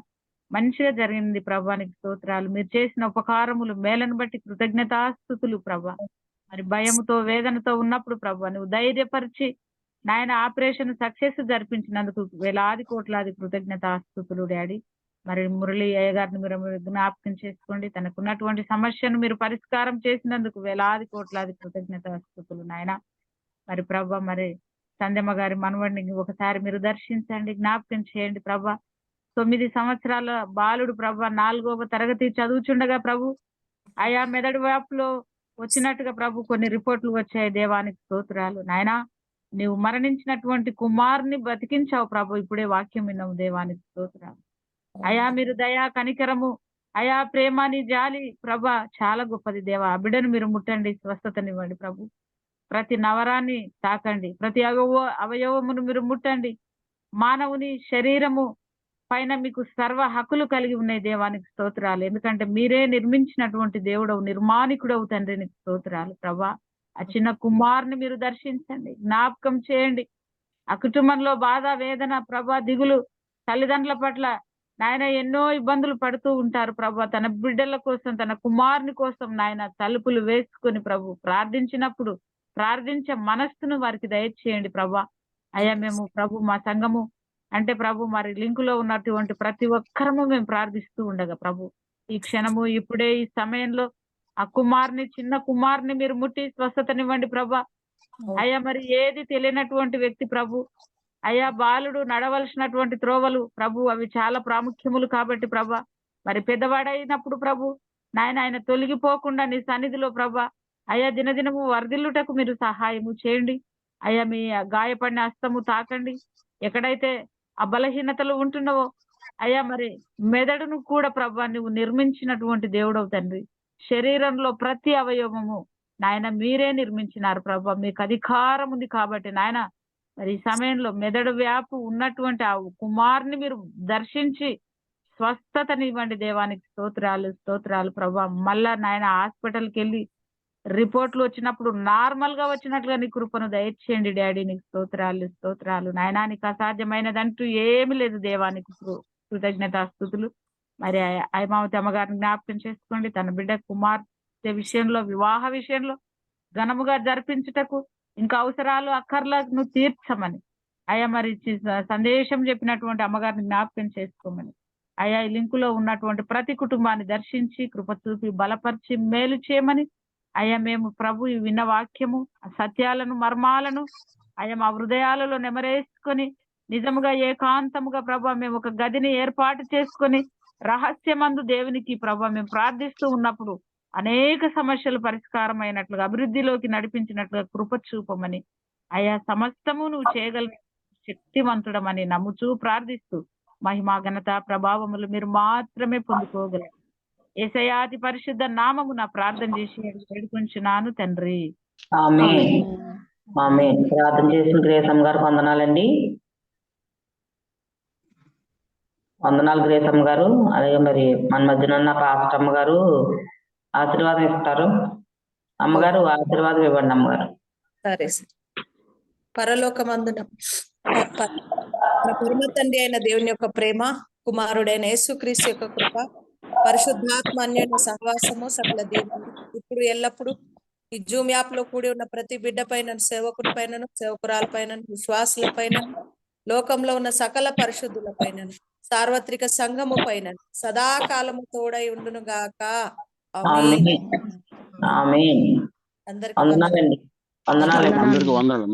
మంచిగా జరిగింది ప్రభానికి స్తోత్రాలు. మీరు చేసిన ఉపకారములు మేలను బట్టి కృతజ్ఞతాస్తుతులు ప్రభా. మరి భయముతో వేదనతో ఉన్నప్పుడు ప్రభా నువ్వు ధైర్యపరిచి నాయన ఆపరేషన్ సక్సెస్ జరిపించినందుకు వేలాది కోట్లాది కృతజ్ఞతాస్తుతులు డాడీ. మరి మురళి అయ్య గారిని మీరు జ్ఞాపకం చేసుకోండి. తనకున్నటువంటి సమస్యను మీరు పరిష్కారం చేసినందుకు వేలాది కోట్లాది కృతజ్ఞతాస్తుతులు నాయన. మరి ప్రభా మరి సంధ్యమ్మ గారి మనవడిని ఒకసారి మీరు దర్శించండి, జ్ఞాపకం చేయండి ప్రభా. 9 సంవత్సరాల బాలుడు ప్రభా 4వ తరగతి చదువుచుండగా ప్రభు ఆయా మెదడు వ్యాపులో వచ్చినట్టుగా ప్రభు కొన్ని రిపోర్ట్లు వచ్చాయి. దేవానికి స్తోత్రాలు నాయనా. నీవు మరణించినటువంటి కుమారుని బతికించావు ప్రభు. ఇప్పుడే వాక్యం విన్నావు. దేవానికి స్తోత్రాలు. అయా మీరు దయా కనికరము అయా ప్రేమాని జాలి ప్రభా చాలా గొప్పది దేవా. ఆ బిడ్డను మీరు ముట్టండి, స్వస్థతనివ్వండి ప్రభు. ప్రతి నవరాన్ని తాకండి, ప్రతి అవయవమును మీరు ముట్టండి. మానవుని శరీరము పైన మీకు సర్వ హక్కులు కలిగి ఉన్నాయి. దేవానికి స్తోత్రాలు. ఎందుకంటే మీరే నిర్మించినటువంటి దేవుడవు, నిర్మాణికుడవు తండ్రి, నీకు స్తోత్రాలు ప్రభా. ఆ చిన్న కుమారుని మీరు దర్శించండి, జ్ఞాపకం చేయండి ఆ కుటుంబంలో బాధ, వేదన, ప్రభా, దిగులు, తల్లిదండ్రుల పట్ల నాయన ఎన్నో ఇబ్బందులు పడుతూ ఉంటారు ప్రభా. తన బిడ్డల కోసం, తన కుమారుని కోసం నాయన తలుపులు వేసుకొని ప్రభు ప్రార్థించినప్పుడు ప్రార్థించే మనస్సును వారికి దయచేయండి ప్రభా. అయ్యా మేము ప్రభు మా సంఘము అంటే ప్రభు మరి లింకులో ఉన్నటువంటి ప్రతి ఒక్కరము మేము ప్రార్థిస్తూ ఉండగా ప్రభు ఈ క్షణము ఇప్పుడే ఈ సమయంలో ఆ కుమార్ని, చిన్న కుమార్ని మీరు ముట్టి స్వస్థతనివ్వండి ప్రభా. అయ్యా మరి ఏది తెలియనటువంటి వ్యక్తి ప్రభు, అయ్యా బాలుడు నడవలసినటువంటి త్రోవలు ప్రభు అవి చాలా ప్రాముఖ్యములు కాబట్టి ప్రభా, మరి పెద్దవాడైనప్పుడు ప్రభు నాయన ఆయన తొలగిపోకుండా నీ సన్నిధిలో ప్రభా అయ్యా దినదినము వర్ధిల్లుటకు మీరు సహాయము చేయండి. అయ్యా మీ గాయపడిన హస్తము తాకండి. ఎక్కడైతే ఆ బలహీనతలు ఉంటున్నావో అయ్యా మరి మెదడును కూడా ప్రభా నువ్వు నిర్మించినటువంటి దేవుడవు తండ్రి. శరీరంలో ప్రతి అవయవము నాయన మీరే నిర్మించినారు ప్రభా. మీకు అధికారం ఉంది కాబట్టి నాయన మరి ఈ సమయంలో మెదడు వ్యాపు ఉన్నటువంటి ఆ కుమార్ని మీరు దర్శించి స్వస్థతనివ్వండి. దేవానికి స్తోత్రాలు ప్రభా. మళ్ళా నాయన హాస్పిటల్కి వెళ్ళి రిపోర్ట్లు వచ్చినప్పుడు నార్మల్ గా వచ్చినట్లుగా నీ కృపను దయచేయండి డాడీ. నీకు స్తోత్రాలు నాయనా. నీకు అసాధ్యమైనదంటూ ఏమి లేదు దేవానికి కృతజ్ఞతాస్తుతులు. మరి ఐమావతి అమ్మగారిని జ్ఞాపకం చేసుకోండి. తన బిడ్డ కుమార్తె విషయంలో, వివాహ విషయంలో ఘనముగా జరిపించుటకు ఇంకా అవసరాలు అక్కర్లను తీర్చమని అయ్యా మరి సందేశం చెప్పినటువంటి అమ్మగారిని జ్ఞాపకం చేసుకోమని అయ్యా ఈ లింకులో ఉన్నటువంటి ప్రతి కుటుంబాన్ని దర్శించి కృప చూపి బలపరిచి మేలు చేయమని అయ్యా మేము ప్రభు ఈ విన్న వాక్యము సత్యాలను మర్మాలను అయ్యా మా హృదయాలలో నెమరేసుకొని నిజముగా ఏకాంతముగా ప్రభా మేము ఒక గదిని ఏర్పాటు చేసుకొని రహస్యమందు దేవునికి ప్రభా మేము ప్రార్థిస్తూ ఉన్నప్పుడు అనేక సమస్యలు పరిష్కారం అయినట్లుగా అభివృద్ధిలోకి నడిపించినట్లుగా కృప చూపమని అయ్యా సమస్తము నువ్వు చేయగల శక్తివంతుడమని నమ్ముచూ ప్రార్థిస్తూ మహిమా ఘనత ప్రభావములు మీరు మాత్రమే పొందుకోగలరు. యేసయ్యాతి పరిశుద్ధ నామమున ప్రార్థన చేసి వేడుకొంచున్నాను తండ్రి. ఆమేన్. ప్రార్థన చేసిన గ్రేసమ్మ గారు వందనాలండి. వందనాలు గ్రేసమ్మ గారు. అలాగే మరి మన మధ్యన ఉన్న పాస్టమ్మ గారు ఆశీర్వాదం ఇస్తారు. అమ్మగారు ఆశీర్వాదం ఇవ్వండి అమ్మగారు. సరే పరలోకమందున పరమ తండ్రి అయిన దేవుని యొక్క ప్రేమ, కుమారుడైన యేసుక్రీస్తు యొక్క కృప, పరిశుద్ధాత్మ అన్యోన్య సహవాసము సకల దీవెనలు ఇప్పుడు ఎల్లప్పుడు ఈ జూమ్ యాప్ లో కూడి ఉన్న ప్రతి బిడ్డ పైన, సేవకుని పైన, సేవకురాల పైన, విశ్వాసుల పైన, లోకంలో ఉన్న సకల పరిశుద్ధుల పైన, సార్వత్రిక సంఘము పైన సదాకాలము తోడై ఉండును గాక. ఆమేన్. అందరికీ వందనాలండి. అందరికీ వందనాలు.